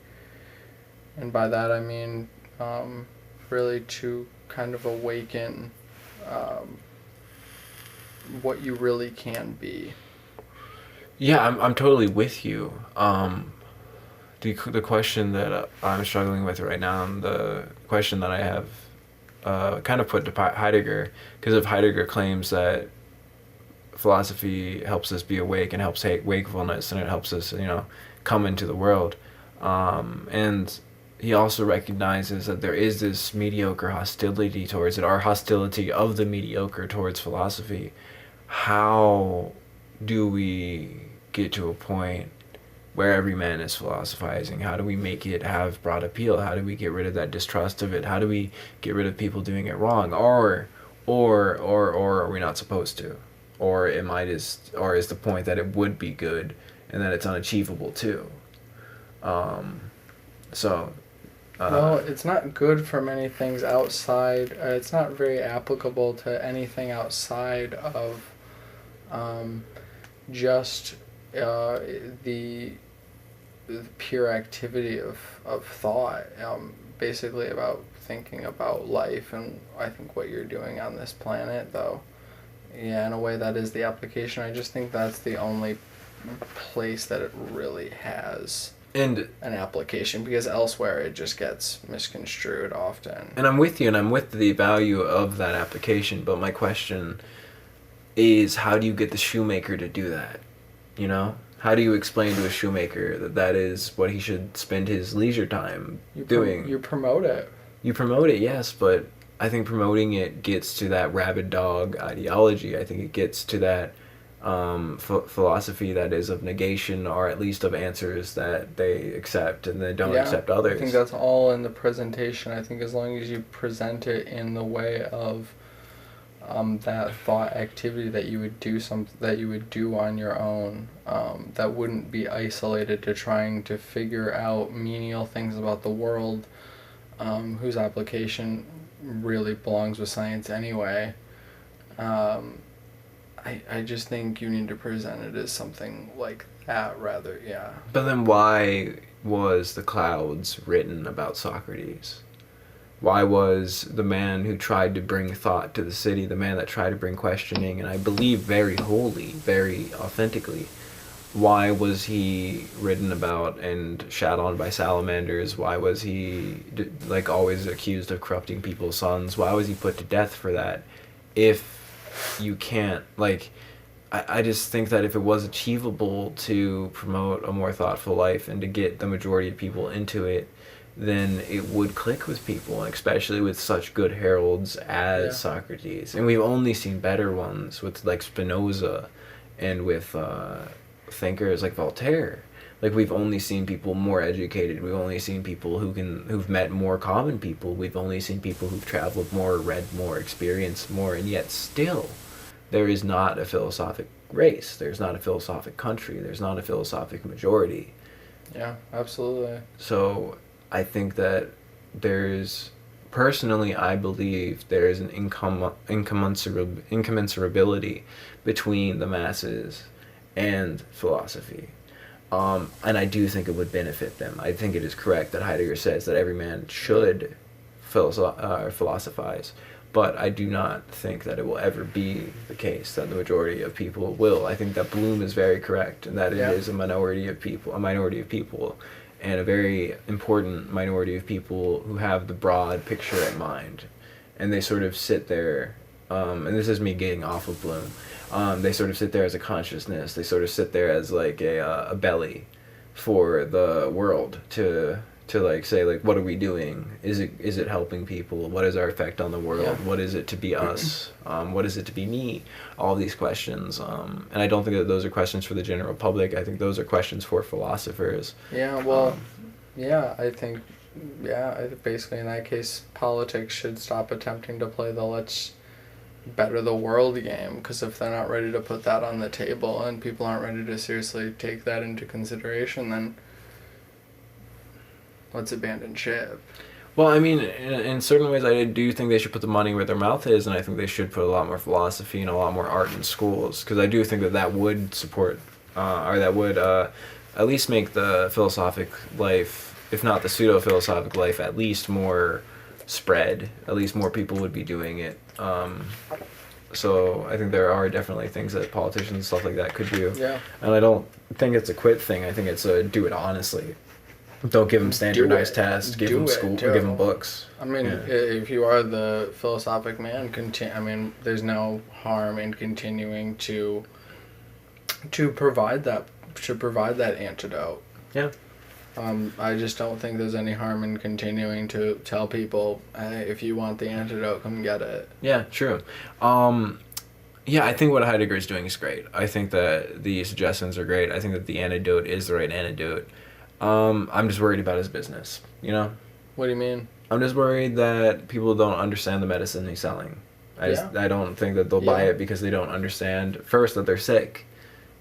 And by that I mean really to kind of awaken what you really can be. Yeah, I'm totally with you. The question that I'm struggling with right now, and the question that I have kind of put to Heidegger, because if Heidegger claims that philosophy helps us be awake and helps wakefulness, and it helps us, come into the world, and he also recognizes that there is this mediocre hostility towards it, our hostility of the mediocre towards philosophy. How do we get to a point where every man is philosophizing? How do we make it have broad appeal? How do we get rid of that distrust of it? How do we get rid of people doing it wrong? Or are we not supposed to? Or is the point that it would be good and that it's unachievable too? Well, it's not good for many things outside. It's not very applicable to anything outside of just the pure activity of thought, basically about thinking about life, and I think what you're doing on this planet, though. Yeah, in a way that is the application. I just think that's the only place that it really has an application, because elsewhere it just gets misconstrued often. And I'm with you, and I'm with the value of that application, but my question is, how do you get the shoemaker to do that? How do you explain to a shoemaker that that is what he should spend his leisure time doing? You promote it. You promote it, yes, but I think promoting it gets to that rabid dog ideology. I think it gets to that philosophy that is of negation, or at least of answers that they accept and they don't accept others. I think that's all in the presentation. I think as long as you present it in the way of that thought activity that you would do on your own, that wouldn't be isolated to trying to figure out menial things about the world, whose application really belongs with science anyway. I just think you need to present it as something like that rather, yeah. But then why was The Clouds written about Socrates? Why was the man who tried to bring thought to the city, the man that tried to bring questioning, and I believe very wholly, very authentically, why was he written about and shat on by salamanders? Why was he like always accused of corrupting people's sons? Why was he put to death for that? If you can't, like, I just think that if it was achievable to promote a more thoughtful life and to get the majority of people into it, then it would click with people, especially with such good heralds as Socrates. And we've only seen better ones with like Spinoza and with thinkers like Voltaire. Like, we've only seen people more educated. We've only seen people who've met more common people. We've only seen people who've traveled more, read more, experienced more, and yet still there is not a philosophic race. There's not a philosophic country. There's not a philosophic majority. Yeah, absolutely. So I think that personally, I believe there is an incommensurability between the masses and philosophy. And I do think it would benefit them. I think it is correct that Heidegger says that every man should philosophize, but I do not think that it will ever be the case that the majority of people will. I think that Bloom is very correct, and that it is a minority of people, and a very important minority of people who have the broad picture in mind, and they sort of sit there, and this is me getting off of Bloom, they sort of sit there as a consciousness, they sort of sit there as like a belly for the world to like say, like, what are we doing? Is it helping people? What is our effect on the world? Yeah. What is it to be us? What is it to be me? All these questions. And I don't think that those are questions for the general public. I think those are questions for philosophers. Yeah, well, I think basically in that case, politics should stop attempting to play the let's better the world game, because if they're not ready to put that on the table and people aren't ready to seriously take that into consideration, then let's abandon ship. Well, I mean, in certain ways, I do think they should put the money where their mouth is, and I think they should put a lot more philosophy and a lot more art in schools, because I do think that would support, or that would at least make the philosophic life, if not the pseudo-philosophic life, at least more spread. At least more people would be doing it. So I think there are definitely things that politicians and stuff like that could do. Yeah. And I don't think it's a quit thing. I think it's a do it honestly. Don't give them standardized tests. Give them school. Give them books. I mean, if you are the philosophic man, there's no harm in continuing to provide that antidote. Yeah. I just don't think there's any harm in continuing to tell people, hey, if you want the antidote, come get it. Yeah, true. Yeah, I think what Heidegger is doing is great. I think that the suggestions are great. I think that the antidote is the right antidote. I'm just worried about his business, you know? What do you mean? I'm just worried that people don't understand the medicine he's selling. I don't think that they'll buy it because they don't understand, first, that they're sick,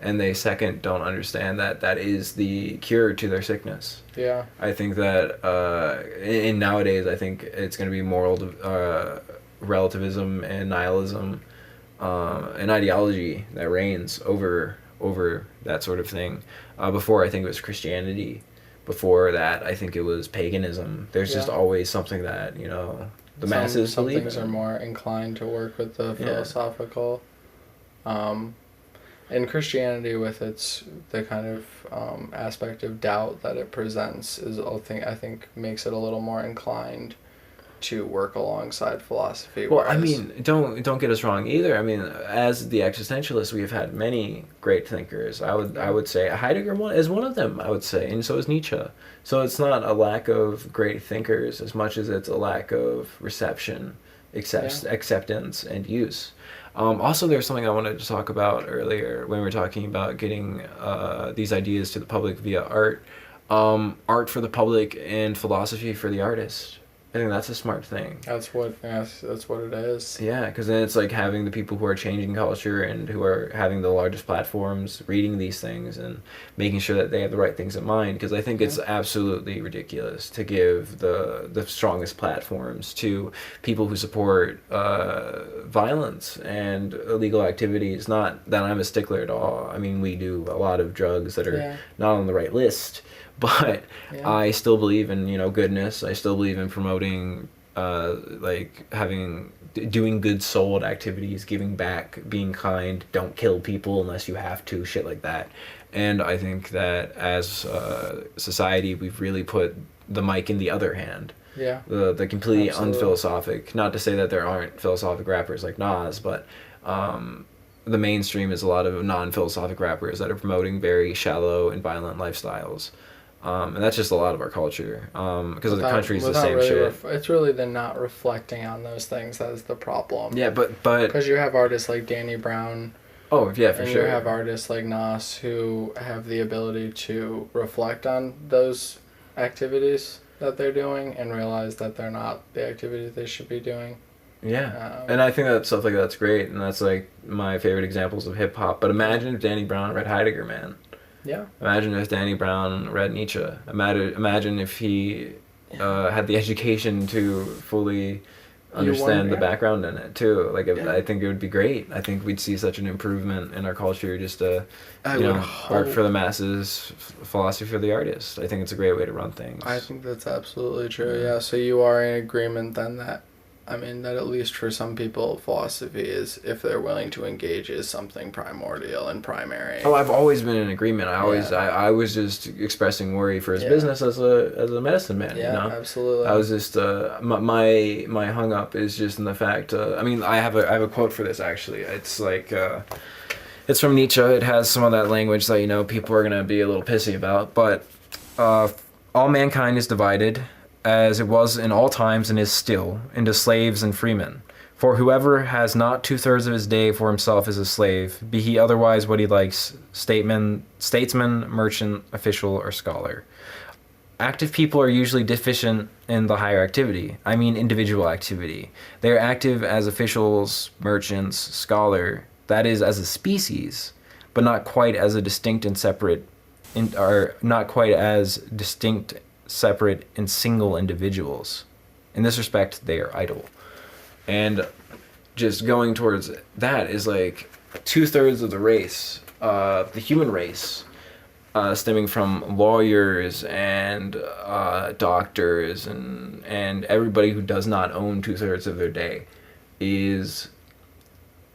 and they, second, don't understand that that is the cure to their sickness. Yeah. I think that in nowadays, I think it's going to be moral relativism and nihilism, an ideology that reigns over that sort of thing. Before, I think it was Christianity. Before that, I think it was paganism. There's just always something that, you know, the masses believe in. Some things are more inclined to work with the philosophical. And Christianity, with the kind of aspect of doubt that it presents, I think makes it a little more inclined to work alongside philosophy. Well, I mean, don't get us wrong either. I mean, as the existentialists, we have had many great thinkers. I would say Heidegger is one of them, I would say, and so is Nietzsche. So it's not a lack of great thinkers as much as it's a lack of reception, acceptance, and use. Also, there's something I wanted to talk about earlier when we were talking about getting these ideas to the public via art. Art for the public and philosophy for the artist. I think that's a smart thing. That's what it is. Yeah, because then it's like having the people who are changing culture and who are having the largest platforms reading these things and making sure that they have the right things in mind. Because I think it's absolutely ridiculous to give the strongest platforms to people who support violence and illegal activities. Not that I'm a stickler at all. I mean, we do a lot of drugs that are not on the right list. But I still believe in, goodness. I still believe in promoting, doing good souled activities, giving back, being kind, don't kill people unless you have to, shit like that. And I think that as society, we've really put the mic in the other hand. Yeah. The completely unphilosophic. Not to say that there aren't philosophic rappers like Nas, but the mainstream is a lot of non-philosophic rappers that are promoting very shallow and violent lifestyles. And that's just a lot of our culture, because the country's the same shit. It's really the not reflecting on those things that is the problem. Yeah, but because you have artists like Danny Brown. Oh yeah, for sure. You have artists like Nas who have the ability to reflect on those activities that they're doing and realize that they're not the activities they should be doing. Yeah, and I think that stuff like that's great, and that's like my favorite examples of hip hop. But imagine if Danny Brown read Heidegger, man. Yeah. Imagine if Danny Brown read Nietzsche. Imagine if he had the education to fully understand the background in it too. I think it would be great. I think we'd see such an improvement in our culture. Just art for the masses, philosophy for the artist. I think it's a great way to run things. I think that's absolutely true. Yeah. So you are in agreement then that at least for some people, philosophy is, if they're willing to engage, is something primordial and primary. Oh, I've always been in agreement. I was just expressing worry for his business as a medicine man. Yeah, absolutely. I was just my hung up is just in the fact. I have a quote for this actually. It's like it's from Nietzsche. It has some of that language that people are gonna be a little pissy about. But all mankind is divided, as it was in all times and is still, into slaves and freemen. For whoever has not 2/3 of his day for himself is a slave, be he otherwise what he likes, statesman, merchant, official, or scholar. Active people are usually deficient in the higher activity. I mean individual activity. They are active as officials, merchants, scholar, that is as a species, but not quite as a distinct and separate, separate and single individuals. In this respect, they are idle. And just going towards that is like 2/3 of the race, the human race, stemming from lawyers and doctors and everybody who does not own 2/3 of their day is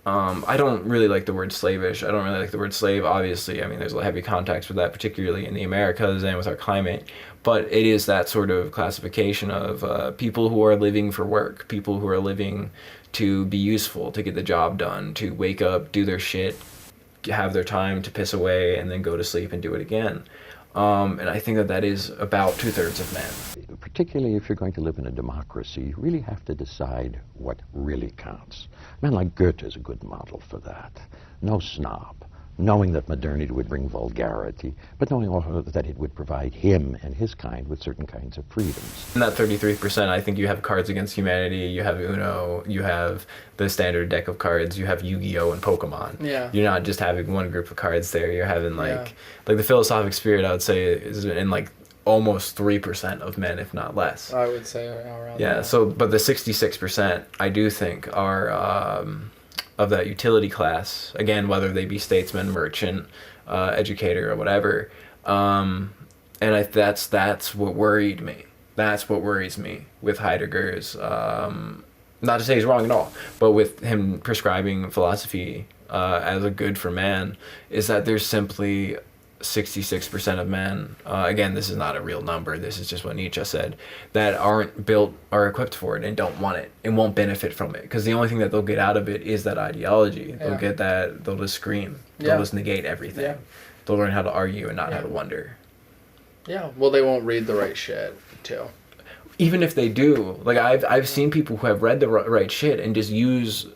I don't really like the word slavish. I don't really like the word slave, obviously. There's a heavy context with that, particularly in the Americas and with our climate. But it is that sort of classification of people who are living for work, people who are living to be useful, to get the job done, to wake up, do their shit, have their time to piss away, and then go to sleep and do it again. And I think that is about 2/3 of men. Particularly if you're going to live in a democracy, you really have to decide what really counts. A man like Goethe is a good model for that. No snob, knowing that modernity would bring vulgarity, but knowing also that it would provide him and his kind with certain kinds of freedoms. In that 33%, I think you have Cards Against Humanity, you have Uno, you have the standard deck of cards, you have Yu-Gi-Oh! And Pokemon. Yeah. You're not just having one group of cards there, you're having like the philosophic spirit, I would say, is in almost 3% of men, if not less. I would say around that. So, but the 66%, I do think, are of that utility class, again, whether they be statesman, merchant, educator, or whatever. And that's what worried me. That's what worries me with Heidegger's, not to say he's wrong at all, but with him prescribing philosophy as a good for man, is that there's simply 66% of men, again, this is not a real number, this is just what Nietzsche said, that aren't built or equipped for it and don't want it and won't benefit from it, because the only thing that they'll get out of it is that ideology. They'll get that, they'll just scream, they'll just negate everything. They'll learn how to argue and not how to wonder. Well, they won't read the right shit too. Even if they do, I've seen people who have read the right shit and just use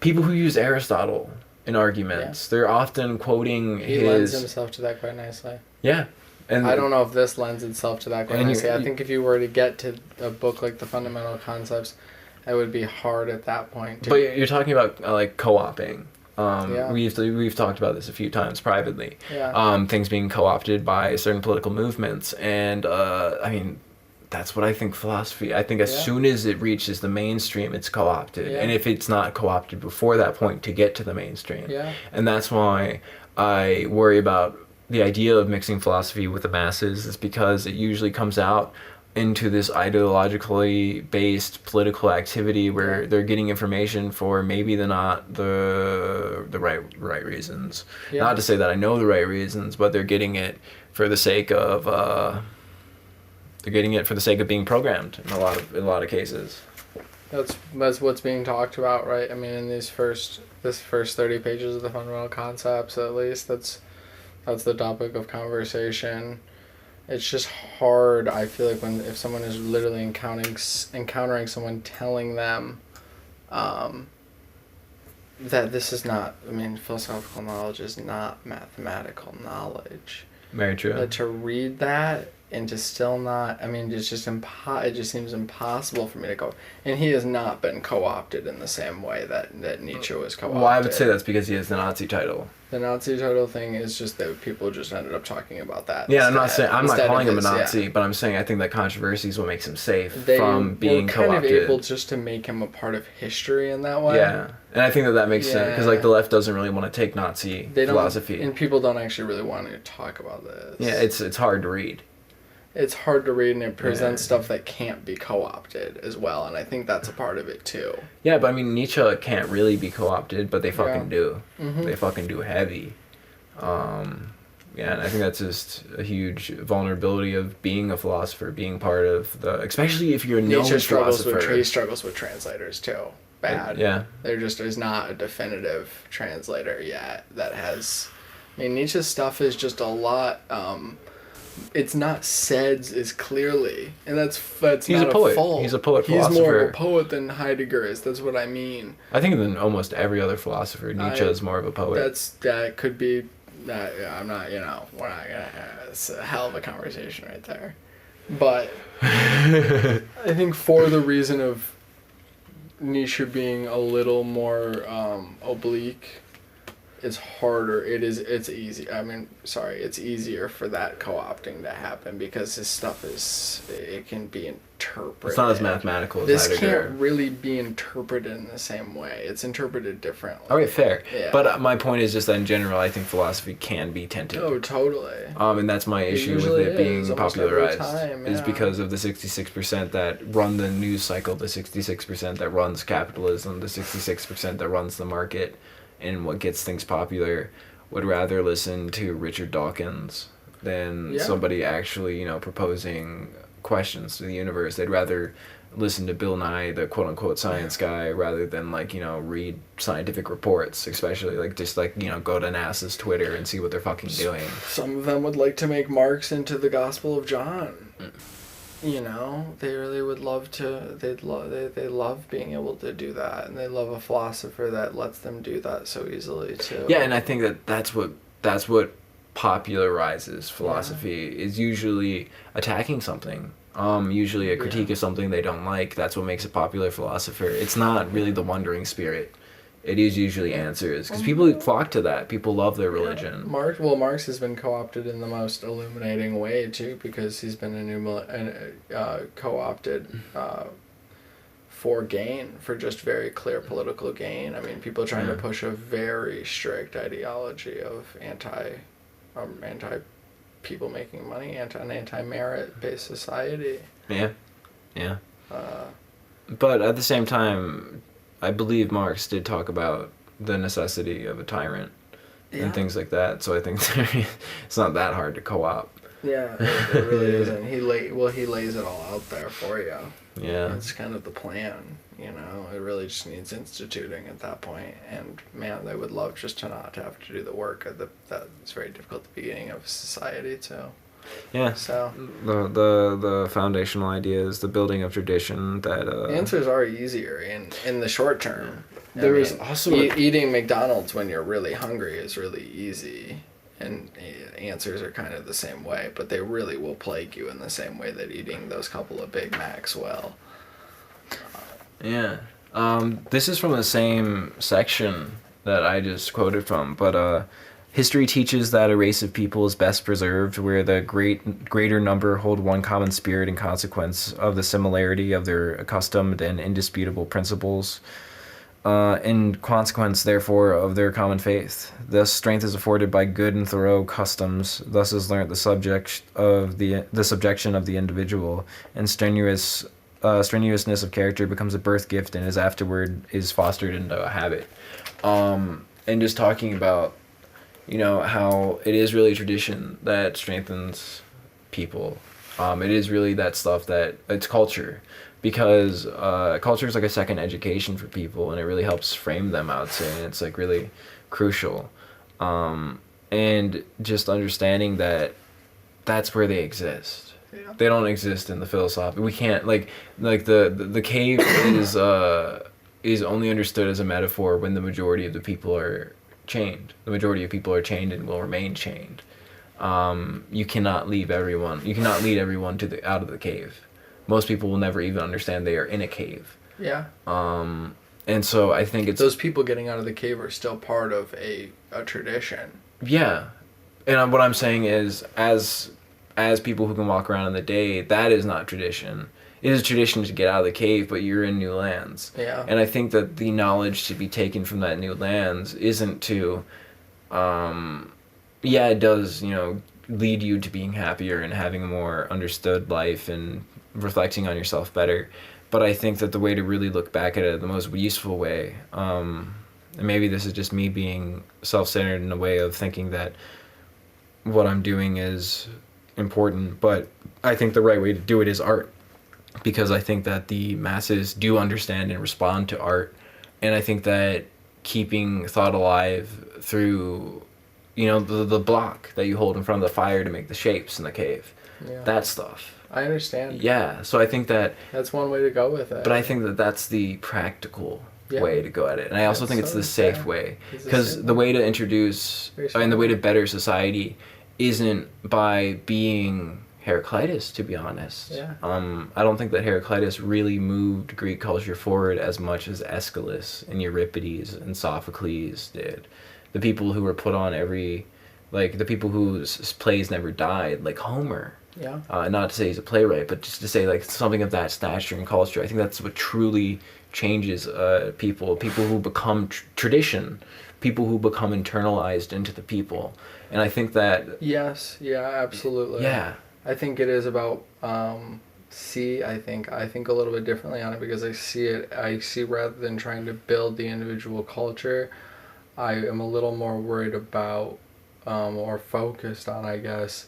people who use Aristotle in arguments. They're often quoting he lends himself to that quite nicely. Yeah. And I don't know if this lends itself to that. I think if you were to get to a book like The Fundamental Concepts, it would be hard at that point. But you're talking about like co-opting. Yeah. We've talked about this a few times privately. Yeah. Things being co-opted by certain political movements, and I mean, that's what I think philosophy. I think as soon as it reaches the mainstream, it's co-opted, and if it's not co-opted before that point, to get to the mainstream. Yeah. And that's why I worry about the idea of mixing philosophy with the masses, is because it usually comes out into this ideologically based political activity where they're getting information for maybe the right reasons. Yeah. Not to say that I know the right reasons, but they're getting it for the sake of being programmed in a lot of cases. That's what's being talked about, right? I mean, in this first 30 pages of The Fundamental Concepts, at least that's the topic of conversation. It's just hard, I feel like, if someone is literally encountering someone telling them that this is not, I mean, philosophical knowledge is not mathematical knowledge. Very true. But to read that and to still not, I mean, it just seems impossible for me to go. And he has not been co-opted in the same way that Nietzsche was co-opted. Well, I would say that's because he has the Nazi title. The Nazi title thing is just that people just ended up talking about that. Yeah, I'm not calling him a Nazi, but I'm saying I think that controversy is what makes him safe from being co-opted. They were kind of able just to make him a part of history in that way. Yeah, and I think that makes sense, because like the left doesn't really want to take Nazi philosophy. And people don't actually really want to talk about this. Yeah, it's hard to read. It's hard to read, and it presents stuff that can't be co-opted as well, and I think that's a part of it too. Yeah, but I mean, Nietzsche can't really be co-opted, but they fucking do. Mm-hmm. They fucking do heavy. And I think that's just a huge vulnerability of being a philosopher, being part of especially if you're a known philosopher. He struggles with translators too. Bad. Yeah. There just is not a definitive translator yet that has... I mean, Nietzsche's stuff is just a lot... it's not said as clearly, and that's he's not a poet. A fault. He's a poet philosopher. He's more of a poet than Heidegger is. That's what I mean. I think than almost every other philosopher, Nietzsche is more of a poet. That could be. I'm not. We're not gonna. It's a hell of a conversation right there, but I think for the reason of Nietzsche being a little more oblique. It's harder. It's easy. It's easier for that co-opting to happen because his stuff it can be interpreted. It's not as mathematical as Heidegger. This can't really be interpreted in the same way. It's interpreted differently. Okay, fair. Yeah. But my point is just that in general, I think philosophy can be tinted. Oh, totally. And that's my issue with it being popularized. Is because of the 66% that run the news cycle, the 66% that runs capitalism, the 66% that runs the market. And what gets things popular would rather listen to Richard Dawkins than somebody actually, proposing questions to the universe. They'd rather listen to Bill Nye, the quote-unquote science guy, rather than, read scientific reports, especially, go to NASA's Twitter and see what they're fucking doing. Some of them would like to make Marx into the Gospel of John. They really would love to. They love being able to do that, and they love a philosopher that lets them do that so easily too. Yeah, and I think that's what popularizes philosophy is usually attacking something. Usually a critique of something they don't like. That's what makes a popular philosopher. It's not really the wondering spirit. It is usually answers, because people flock to that. People love their religion. Marx has been co-opted in the most illuminating way too, because he's been co-opted for gain, for just very clear political gain. I mean, people trying to push a very strict ideology of anti people making money, anti-merit based society. Yeah. But at the same time, I believe Marx did talk about the necessity of a tyrant and things like that. So I think it's not that hard to co-op. Yeah, it really isn't. He lays it all out there for you. Yeah. It's kind of the plan, It really just needs instituting at that point. And, man, they would love just to not have to do the work. That's very difficult at the beginning of society, too. Yeah. So the foundational idea is the building of tradition that answers are easier in the short term. There is also eating McDonald's when you're really hungry is really easy, and answers are kind of the same way, but they really will plague you in the same way that eating those couple of Big Macs will. Yeah. This is from the same section that I just quoted from, but history teaches that a race of people is best preserved where the greater number hold one common spirit in consequence of the similarity of their accustomed and indisputable principles. In consequence, therefore, of their common faith. Thus, strength is afforded by good and thorough customs. Thus is learnt the subjection of the individual, and strenuousness of character becomes a birth gift, and is afterward is fostered into a habit. And just talking about, how it is really tradition that strengthens people. It is really that stuff that it's culture. Because culture is like a second education for people, and it really helps frame them, I would say, and it's like really crucial. And just understanding that that's where they exist. Yeah. They don't exist in the philosophy. We can't like the cave is only understood as a metaphor when the majority of the people are chained. The majority of people are chained and will remain chained. You cannot lead everyone out of the cave. Most people will never even understand they are in a cave. Yeah. And so I think it's... Those people getting out of the cave are still part of a tradition. Yeah. And what I'm saying is, as people who can walk around in the day, that is not tradition. It is a tradition to get out of the cave, but you're in new lands. Yeah. And I think that the knowledge to be taken from that new lands isn't to... it does, lead you to being happier and having a more understood life and reflecting on yourself better, but I think that the way to really look back at it the most useful way, and maybe this is just me being self-centered in a way of thinking that what I'm doing is important, but I think the right way to do it is art, because I think that the masses do understand and respond to art, and I think that keeping thought alive through the block that you hold in front of the fire to make the shapes in the cave, that stuff. I understand. Yeah, so I think that's one way to go with it. But I think that that's the practical way to go at it. And I also think it's the safe way. Because the way to introduce, and the way to better society isn't by being Heraclitus, to be honest. Yeah. I don't think that Heraclitus really moved Greek culture forward as much as Aeschylus and Euripides and Sophocles did. The people who were put on the people whose plays never died, like Homer. Yeah. Not to say he's a playwright, but just to say like something of that stature and culture. I think that's what truly changes people who become tradition, people who become internalized into the people. And I think that... Yes, yeah, absolutely. Yeah. I think it is about, I think a little bit differently on it, because I see rather than trying to build the individual culture, I am a little more worried about, or focused on, I guess,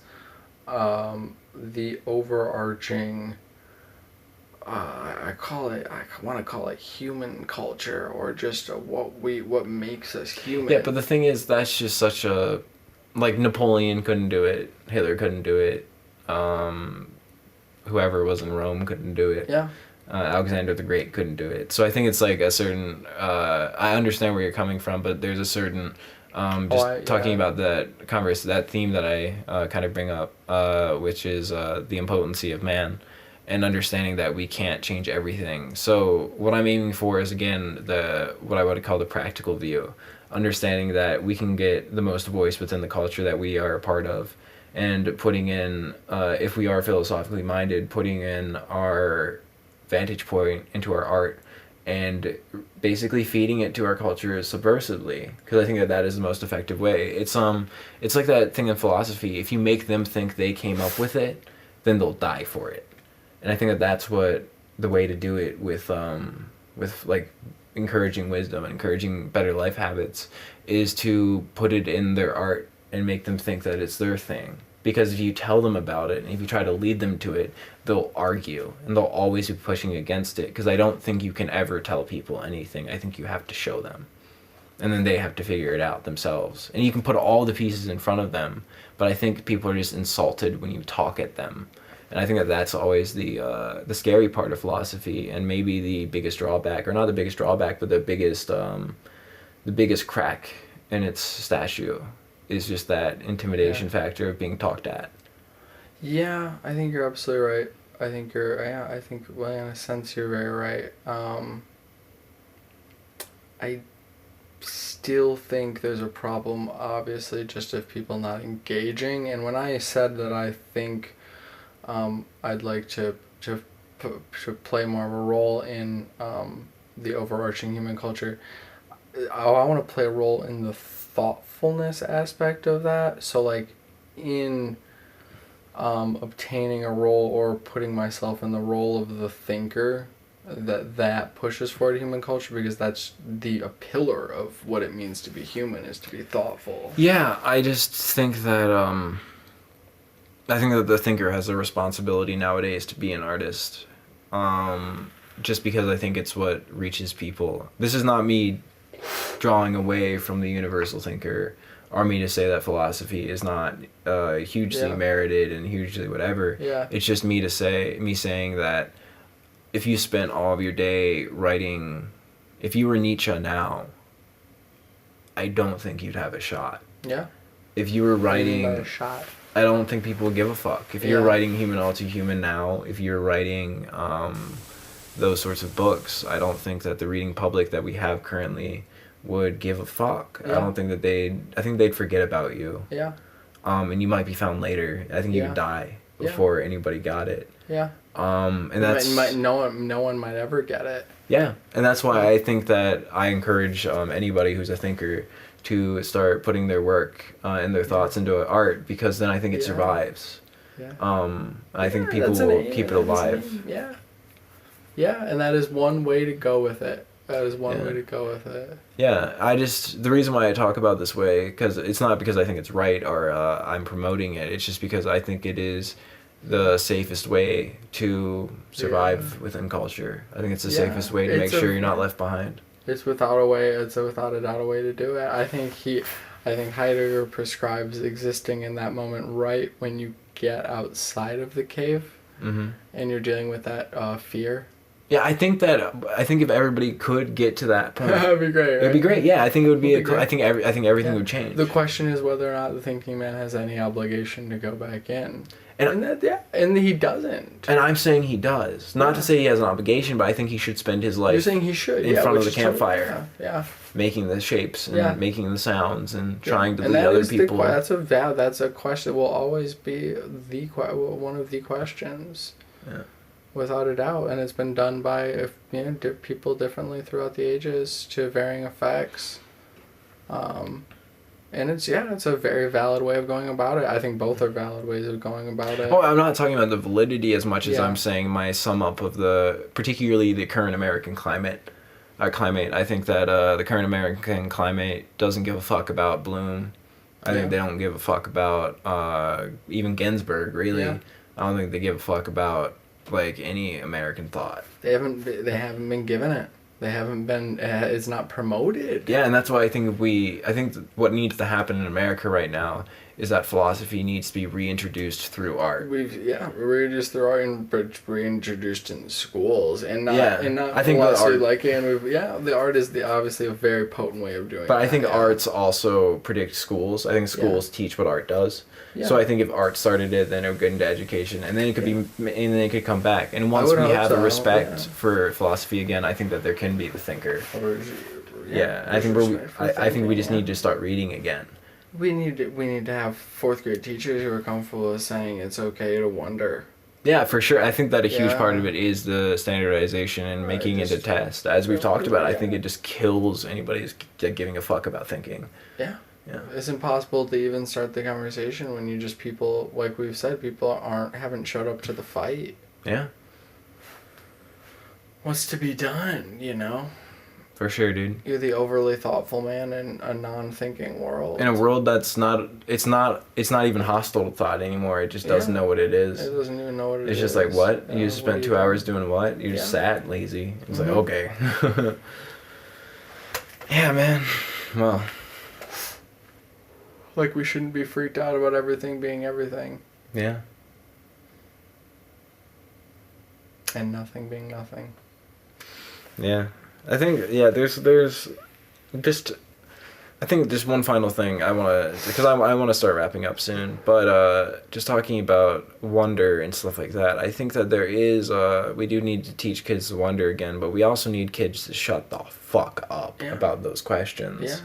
the overarching, I want to call it human culture, or just what makes us human. Yeah, but the thing is, that's just such a, like, Napoleon couldn't do it, Hitler couldn't do it, whoever was in Rome couldn't do it. Yeah. Alexander the Great couldn't do it. So I think it's like a certain, I understand where you're coming from, but there's a certain, talking about that theme that I kind of bring up, which is the impotency of man, and understanding that we can't change everything. So what I'm aiming for is, again, what I would call the practical view, understanding that we can get the most voice within the culture that we are a part of, and putting in, if we are philosophically minded, putting in our vantage point into our art, and basically feeding it to our culture subversively, because I think that is the most effective way. It's like that thing in philosophy. If you make them think they came up with it, then they'll die for it. And I think that that's what the way to do it with like encouraging wisdom and encouraging better life habits, is to put it in their art and make them think that it's their thing. Because if you tell them about it, and if you try to lead them to it, they'll argue, and they'll always be pushing against it, because I don't think you can ever tell people anything. I think you have to show them. And then they have to figure it out themselves. And you can put all the pieces in front of them, but I think people are just insulted when you talk at them. And I think that that's always the scary part of philosophy, and maybe the biggest drawback, or not the biggest drawback, but the biggest crack in its statue. is just that intimidation factor of being talked at. Yeah, I think you're absolutely right. I think well, in a sense, you're very right. I still think there's a problem, obviously, just of people not engaging. And when I said that I think I'd like to play more of a role in the overarching human culture, I want to play a role in the thoughtfulness aspect of that. So, like, in obtaining a role or putting myself in the role of the thinker, that pushes forward human culture, because that's a pillar of what it means to be human, is to be thoughtful. Yeah, I just think that the thinker has a responsibility nowadays to be an artist. Just because I think it's what reaches people. This is not me drawing away from the universal thinker, or me to say that philosophy is not hugely merited and hugely whatever. Yeah. It's just me saying that if you spent all of your day writing, if you were Nietzsche now, I don't think you'd have a shot. Yeah. If you were writing, a shot. I don't think people would give a fuck. If you're writing Human All Too Human now, if you're writing those sorts of books, I don't think that the reading public that we have currently would give a fuck. Yeah. I don't think that I think they'd forget about you. Yeah. And you might be found later. I think you would die before anybody got it. Yeah. And that's no one might ever get it. Yeah, and that's why I think that I encourage anybody who's a thinker to start putting their work and their thoughts into art, because then I think it survives. Yeah. I think people will keep it alive. Yeah. Yeah, and that is one way to go with it. Way to go with it. Yeah, the reason why I talk about this way, because it's not because I think it's right or I'm promoting it, it's just because I think it is the safest way to survive within culture. I think it's the safest way to make sure you're not left behind. It's without a doubt a way to do it. I think Heidegger prescribes existing in that moment right when you get outside of the cave, and you're dealing with that fear. Yeah, I think if everybody could get to that point, that'd be great. Right? It'd be great. Yeah, I think it would be. I think everything would change. The question is whether or not the thinking man has any obligation to go back in. And he doesn't. And I'm saying he does. Not to say he has an obligation, but I think he should spend his life. You're saying he should, in front of the campfire. Yeah. Making the shapes and making the sounds and trying to lead other people. That's a question that will always be one of the questions. Yeah. Without a doubt, and it's been done by people differently throughout the ages to varying effects. And it's a very valid way of going about it. I think both are valid ways of going about it. Oh, I'm not talking about the validity as much as I'm saying my sum up of particularly the current American climate. I think that the current American climate doesn't give a fuck about Bloom. I think they don't give a fuck about even Ginsberg, really. Yeah. I don't think they give a fuck about like any American thought. They haven't been given it. They haven't been. It's not promoted. Yeah, and that's why I think what needs to happen in America right now is that philosophy needs to be reintroduced through art. Reintroduced through art, and reintroduced in schools, and not I think philosophy the art is obviously a very potent way of doing it. But I think arts also predict schools. I think schools teach what art does. Yeah. So I think if art started it, then it would get into education, and then it could and then it could come back. And once we have a respect for philosophy again, I think that there can be the thinker. I think we just need to start reading again. We need to have fourth grade teachers who are comfortable with saying it's okay to wonder. Yeah, for sure. I think that a huge part of it is the standardization and making it a test. As we've talked about, I think it just kills anybody who's giving a fuck about thinking. Yeah. Yeah. It's impossible to even start the conversation when people, like we've said, haven't showed up to the fight. Yeah. What's to be done, For sure, dude. You're the overly thoughtful man in a non-thinking world. In a world that's not even hostile to thought anymore. It just doesn't know what it is. It doesn't even know what it is. It's just like, what? You just spent 2 hours doing what? You just sat lazy. It's like, okay. Yeah, man. Well. Like we shouldn't be freaked out about everything being everything. Yeah. And nothing being nothing. Yeah. I think, there's just I think just one final thing I want to start wrapping up soon, but just talking about wonder and stuff like that, I think that there is, we do need to teach kids to wonder again, but we also need kids to shut the fuck up about those questions.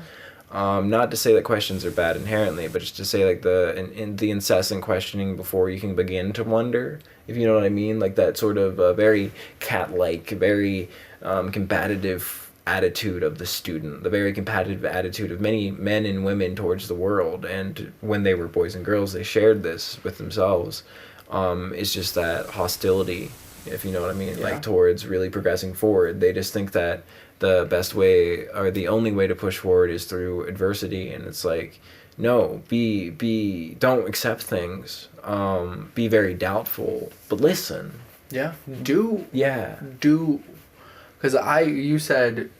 Yeah. Not to say that questions are bad inherently, but just to say like the incessant questioning before you can begin to wonder, if you know what I mean, like that sort of very cat-like, very combative attitude of the student, the very competitive attitude of many men and women towards the world, and when they were boys and girls, they shared this with themselves. It's just that hostility, if you know what I mean, like towards really progressing forward. They just think that the best way or the only way to push forward is through adversity, and it's like, no, don't accept things, be very doubtful, but listen. Yeah. Do. Because you said,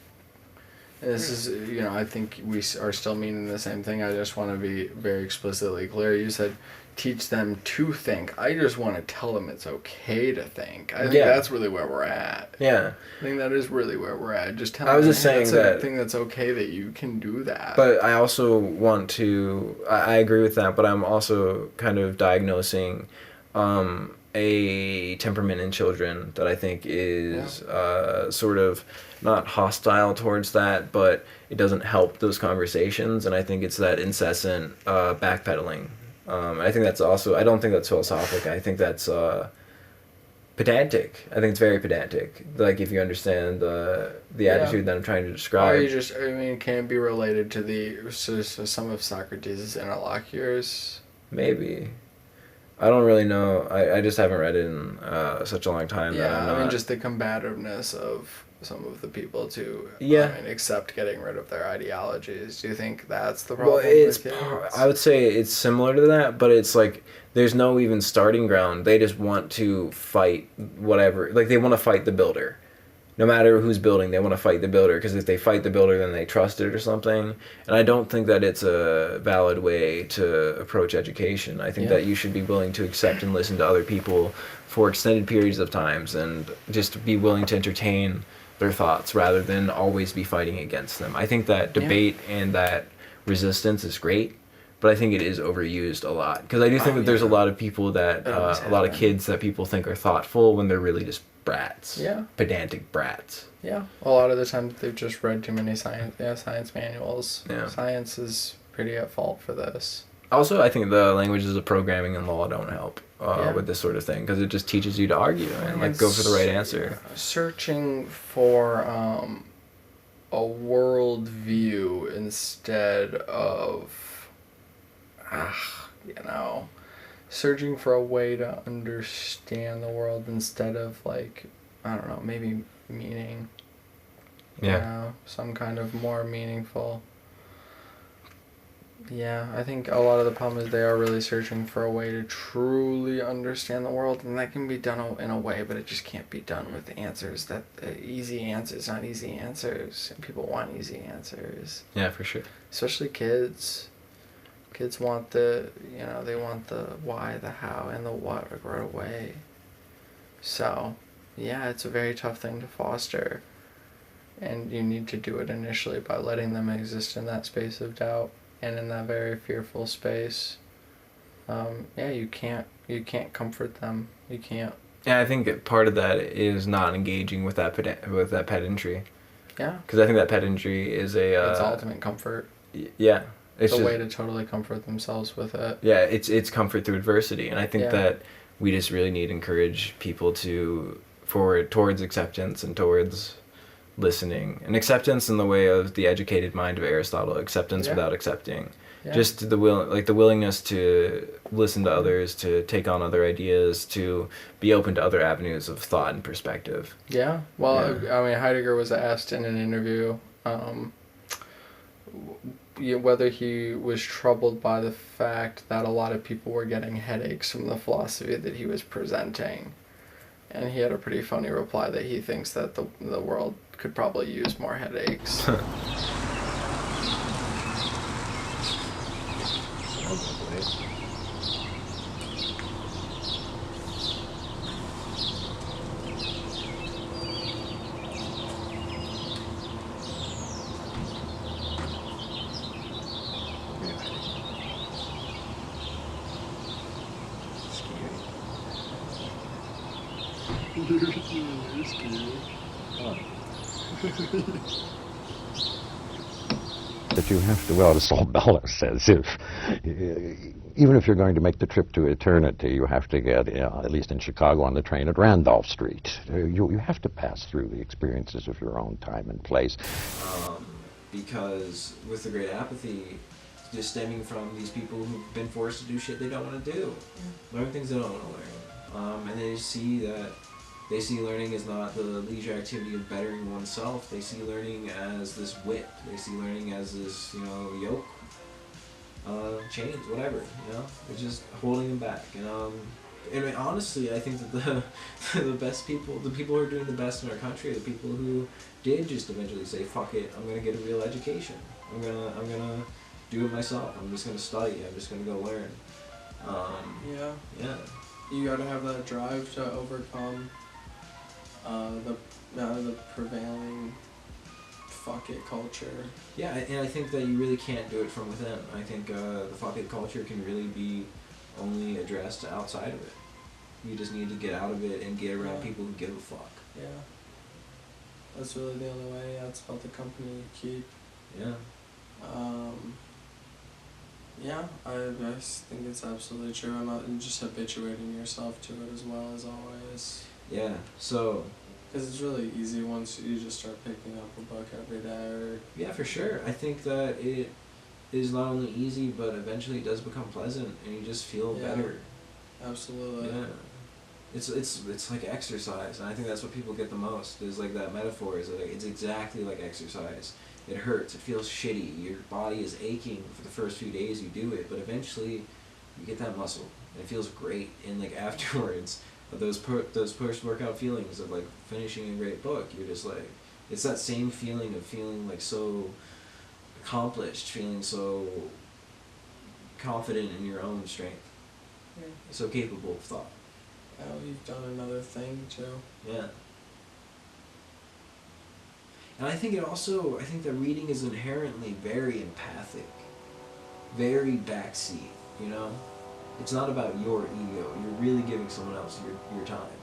this is, I think we are still meaning the same thing. I just want to be very explicitly clear. You said teach them to think. I just want to tell them it's okay to think. I think that's really where we're at. Yeah. I think that is really where we're at. Just tell them I think that's okay that you can do that. But I also want to, I agree with that, but I'm also kind of diagnosing a temperament in children that I think is sort of not hostile towards that, but it doesn't help those conversations, and I think it's that incessant backpedaling. I think that's also, I don't think that's philosophic, I think that's pedantic. I think it's very pedantic, like if you understand the attitude that I'm trying to describe. Or you just, can it be related to some of Socrates' interlocutors? Maybe. I don't really know. I just haven't read it in such a long time. Just the combativeness of some of the people to accept getting rid of their ideologies. Do you think that's the problem? Well, I would say it's similar to that, but it's like there's no even starting ground. They just want to fight whatever. Like they want to fight the builder. No matter who's building, they want to fight the builder, because if they fight the builder, then they trust it or something. And I don't think that it's a valid way to approach education. I think that you should be willing to accept and listen to other people for extended periods of times, and just be willing to entertain their thoughts rather than always be fighting against them. I think that debate and that resistance is great, but I think it is overused a lot. Because I do think that there's a lot of people that, a lot of kids that people think are thoughtful when they're really just brats. Yeah. Pedantic brats. Yeah. A lot of the time they've just read too many science manuals. Yeah. Science is pretty at fault for this. Also, I think the languages of programming and law don't help with this sort of thing, because it just teaches you to argue and go for the right answer. Searching for a world view instead of, searching for a way to understand the world instead of, like, I don't know, maybe meaning. Some kind of more meaningful. Yeah, I think a lot of the problem is they are really searching for a way to truly understand the world, and that can be done in a way, but it just can't be done with answers easy answers, not easy answers. And people want easy answers. Yeah, for sure. Especially kids. Kids want they want the why, the how, and the what right away. So, it's a very tough thing to foster. And you need to do it initially by letting them exist in that space of doubt and in that very fearful space. You can't comfort them. You can't. Yeah, I think part of that is not engaging with that pedantry. Yeah. Because I think that pedantry is it's ultimate comfort. Yeah. It's a way to totally comfort themselves with it. Yeah, it's comfort through adversity, and I think that we just really need to encourage people towards acceptance and towards listening, and acceptance in the way of the educated mind of Aristotle, acceptance without accepting. Just the willingness to listen to others, to take on other ideas, to be open to other avenues of thought and perspective. Yeah. Well, I mean, Heidegger was asked in an interview whether he was troubled by the fact that a lot of people were getting headaches from the philosophy that he was presenting. And he had a pretty funny reply that he thinks that the world could probably use more headaches. You're scary. That you have to, well, as Saul Bellows says, even if you're going to make the trip to eternity, you have to get, at least in Chicago, on the train at Randolph Street. You have to pass through the experiences of your own time and place. Because with the Great Apathy, just stemming from these people who've been forced to do shit they don't want to do, learn things they don't want to learn, and they see that. They see learning as not the leisure activity of bettering oneself. They see learning as this whip. They see learning as this, yoke, chains, whatever. It's just holding them back. And honestly, I think that the best people, the people who are doing the best in our country, are the people who did just eventually say, "Fuck it, I'm gonna get a real education. I'm gonna do it myself. I'm just gonna study. I'm just gonna go learn." Yeah. You gotta have that drive to overcome the prevailing fuck it culture. Yeah, and I think that you really can't do it from within. I think the fuck it culture can really be only addressed outside of it. You just need to get out of it and get around people who give a fuck. Yeah. That's really the only way. That's about the company you keep. Yeah. I think it's absolutely true, and just habituating yourself to it as well as always. Yeah, so... Because it's really easy once you just start picking up a book every day. Yeah, for sure. I think that it is not only easy, but eventually it does become pleasant, and you just feel better. Absolutely. Yeah. It's like exercise, and I think that's what people get the most, is like that metaphor, is like it's exactly like exercise. It hurts, it feels shitty, your body is aching for the first few days you do it, but eventually you get that muscle, and it feels great, and like afterwards, those post-workout feelings of like finishing a great book, you're just like, it's that same feeling of feeling like so accomplished, feeling so confident in your own strength, so capable of thought. Oh, you've done another thing too. Yeah. And I think that reading is inherently very empathic, very backseat, It's not about your ego. You're really giving someone else your time.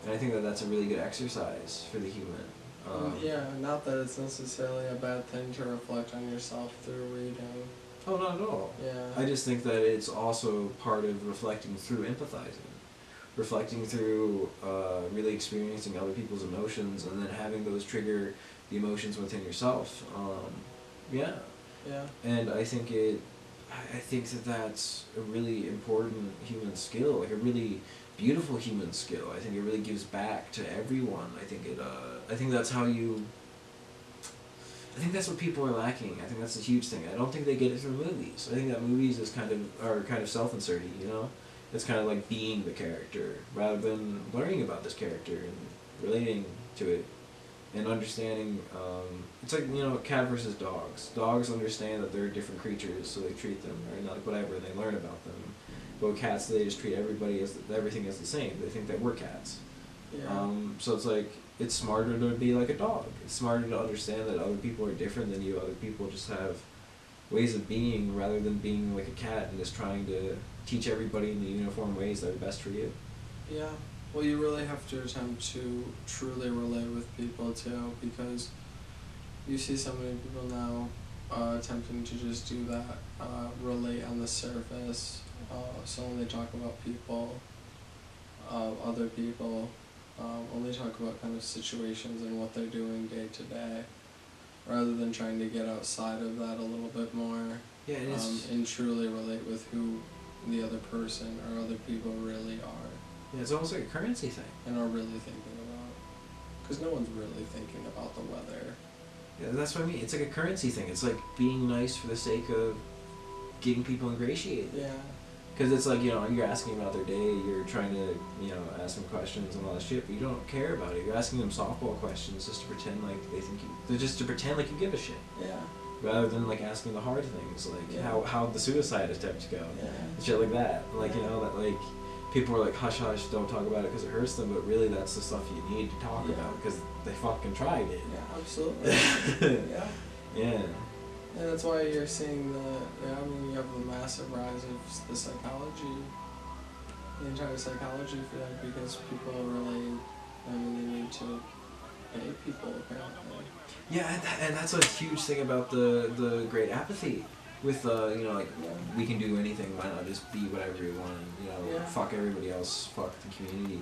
And I think that that's a really good exercise for the human. Not that it's necessarily a bad thing to reflect on yourself through reading. Oh, not at all. Yeah. I just think that it's also part of reflecting through empathizing. Reflecting through really experiencing other people's emotions and then having those trigger the emotions within yourself. Yeah. And I think that that's a really important human skill, like a really beautiful human skill. I think it really gives back to everyone. I think that's what people are lacking. I think that's a huge thing. I don't think they get it through movies. I think that movies are kind of self-inserting, It's kind of like being the character rather than learning about this character and relating to it and understanding. It's like, cat versus dogs. Dogs understand that they're different creatures, so they treat them, or like whatever, and they learn about them. But with cats, they just treat everything as the same. They think that we're cats. Yeah. So it's like, it's smarter to be like a dog. It's smarter to understand that other people are different than you. Other people just have ways of being rather than being like a cat and just trying to teach everybody in the uniform ways that are best for you. Yeah. Well, you really have to attempt to truly relate with people too, because you see so many people now attempting to just do that, relate on the surface. So when they talk about people, other people, only talk about kind of situations and what they're doing day to day, rather than trying to get outside of that a little bit more. Yeah, and truly relate with who the other person or other people really are. Yeah, it's almost like a currency thing. And are really thinking about. Because no one's really thinking about the weather. Yeah, that's what I mean. It's like a currency thing. It's like being nice for the sake of getting people ingratiated. Yeah. Because it's like, you're asking about their day, you're trying to, ask them questions and all that shit, but you don't care about it. You're asking them softball questions just to pretend like they think just to pretend like you give a shit. Yeah. Rather than like asking the hard things, like how'd the suicide attempt go? Yeah. And shit like that. Like, that like, people are like, hush hush, don't talk about it because it hurts them, but really that's the stuff you need to talk about because they fucking tried it. Yeah, absolutely. Yeah. Yeah. And that's why you're seeing you have the massive rise of the psychology the entire psychology for that, because people really, they need to pay people apparently. Yeah, and that's a huge thing about the great apathy. With we can do anything. Why not just be whatever you want? Fuck everybody else. Fuck the community.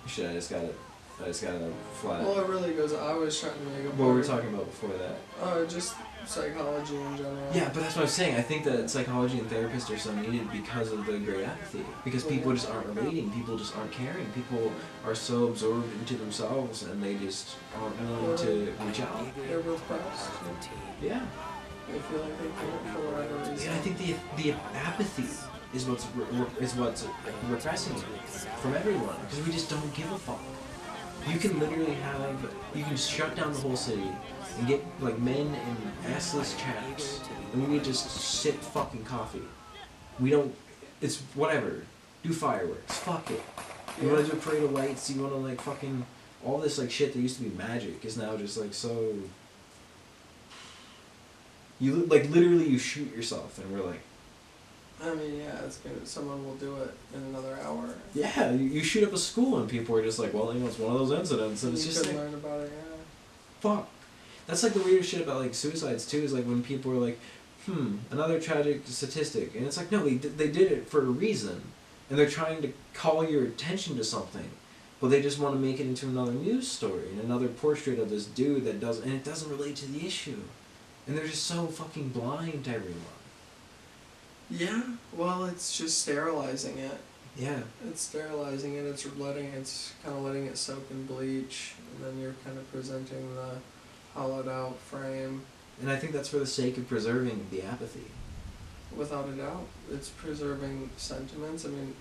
Shit, I just gotta fly. Well, it really goes. I was trying to make a point. What were we talking about before that? Just psychology in general. Yeah, but that's what I was saying. I think that psychology and therapists are so needed because of the great apathy. Because people just aren't relating. People just aren't caring. People are so absorbed into themselves, and they just aren't willing to reach out. They're repressed. Yeah. They feel like they can't for whatever reason. Yeah, I think the apathy is what's repressing it from everyone, because we just don't give a fuck. You can literally you can shut down the whole city and get like men in assless chaps, and we just sip fucking coffee. We don't. It's whatever. Do fireworks. Fuck it. You want to do a parade of lights? You want to like fucking all this like shit that used to be magic is now just like so. You like literally you shoot yourself, and we're like. I mean, yeah, it's good. Someone will do it in another hour. Yeah, you shoot up a school, and people are just like, well, it's one of those incidents, and it's just like, learn about it, yeah. Fuck. That's like the weirdest shit about like suicides too. Is like when people are like, another tragic statistic, and it's like, no, they did it for a reason, and they're trying to call your attention to something, but they just want to make it into another news story and another portrait of this dude that doesn't, and it doesn't relate to the issue, and they're just so fucking blind to everyone. Yeah, well, it's just sterilizing it. Yeah. It's sterilizing it, it's kind of letting it soak in bleach, and then you're kind of presenting the hollowed out frame. And I think that's for the sake of preserving the apathy. Without a doubt. It's preserving sentiments. I mean,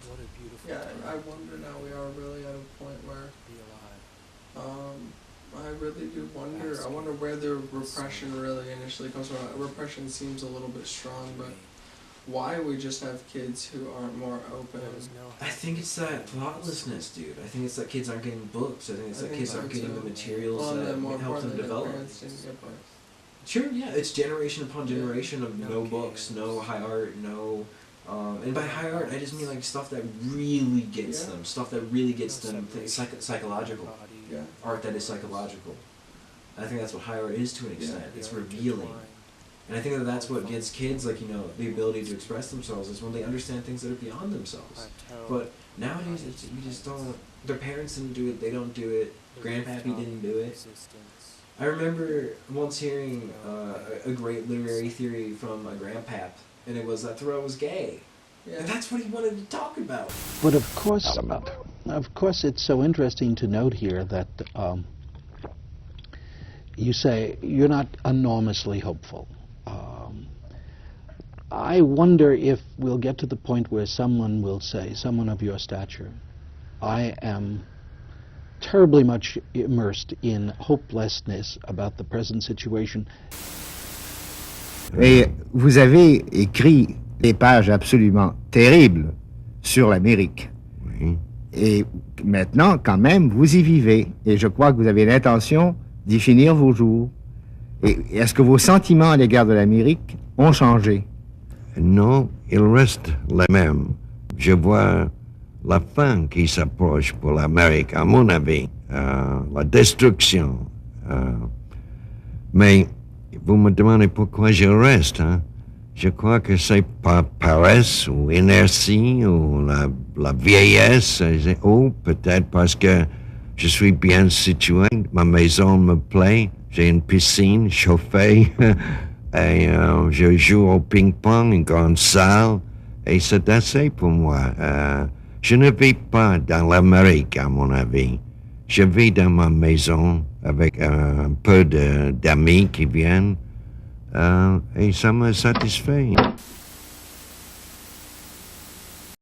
what a beautiful I wonder now we are really at a point where I really do wonder. I wonder where the repression really initially comes from. Repression seems a little bit strong, but why we just have kids who aren't more open. I think it's that thoughtlessness, dude. I think it's that kids aren't getting books. I think it's that kids aren't getting the materials that help them develop. Sure, yeah. It's generation upon generation of no books, no high art, no... and by high art, I just mean like stuff that really gets them. Stuff that really gets them psychological. Yeah. Art that is psychological. I think that's what high art is to an extent. It's revealing. And I think that that's what gives kids, like, the ability to express themselves is when they understand things that are beyond themselves. But nowadays, we just don't, their parents didn't do it, they don't do it, Grandpappy didn't do it. I remember once hearing a great literary theory from a grandpap, and it was that Thoreau was gay. Yeah. And that's what he wanted to talk about. But of course it's so interesting to note here that you say you're not enormously hopeful. I wonder if we'll get to the point where someone will say, someone of your stature, I am terribly much immersed in hopelessness about the present situation. Et vous avez écrit des pages absolument terribles sur l'Amérique. Oui. Et maintenant, quand même, vous y vivez. Et je crois que vous avez l'intention d'y finir vos jours. Et est-ce que vos sentiments à l'égard de l'Amérique ont changé? Non, ils restent les mêmes. Je vois la fin qui s'approche pour l'Amérique, à mon avis, la destruction. Mais vous me demandez pourquoi je reste. Hein? Je crois que c'est par paresse ou inertie ou la vieillesse, ou peut-être parce que je suis bien situé, ma maison me plaît, j'ai une piscine chauffée. Et je joue au ping-pong, une grande salle, et c'est assez pour moi. Je ne vis pas dans l'Amérique, à mon avis. Je vis dans ma maison avec un peu d'amis qui viennent, et ça me satisfait.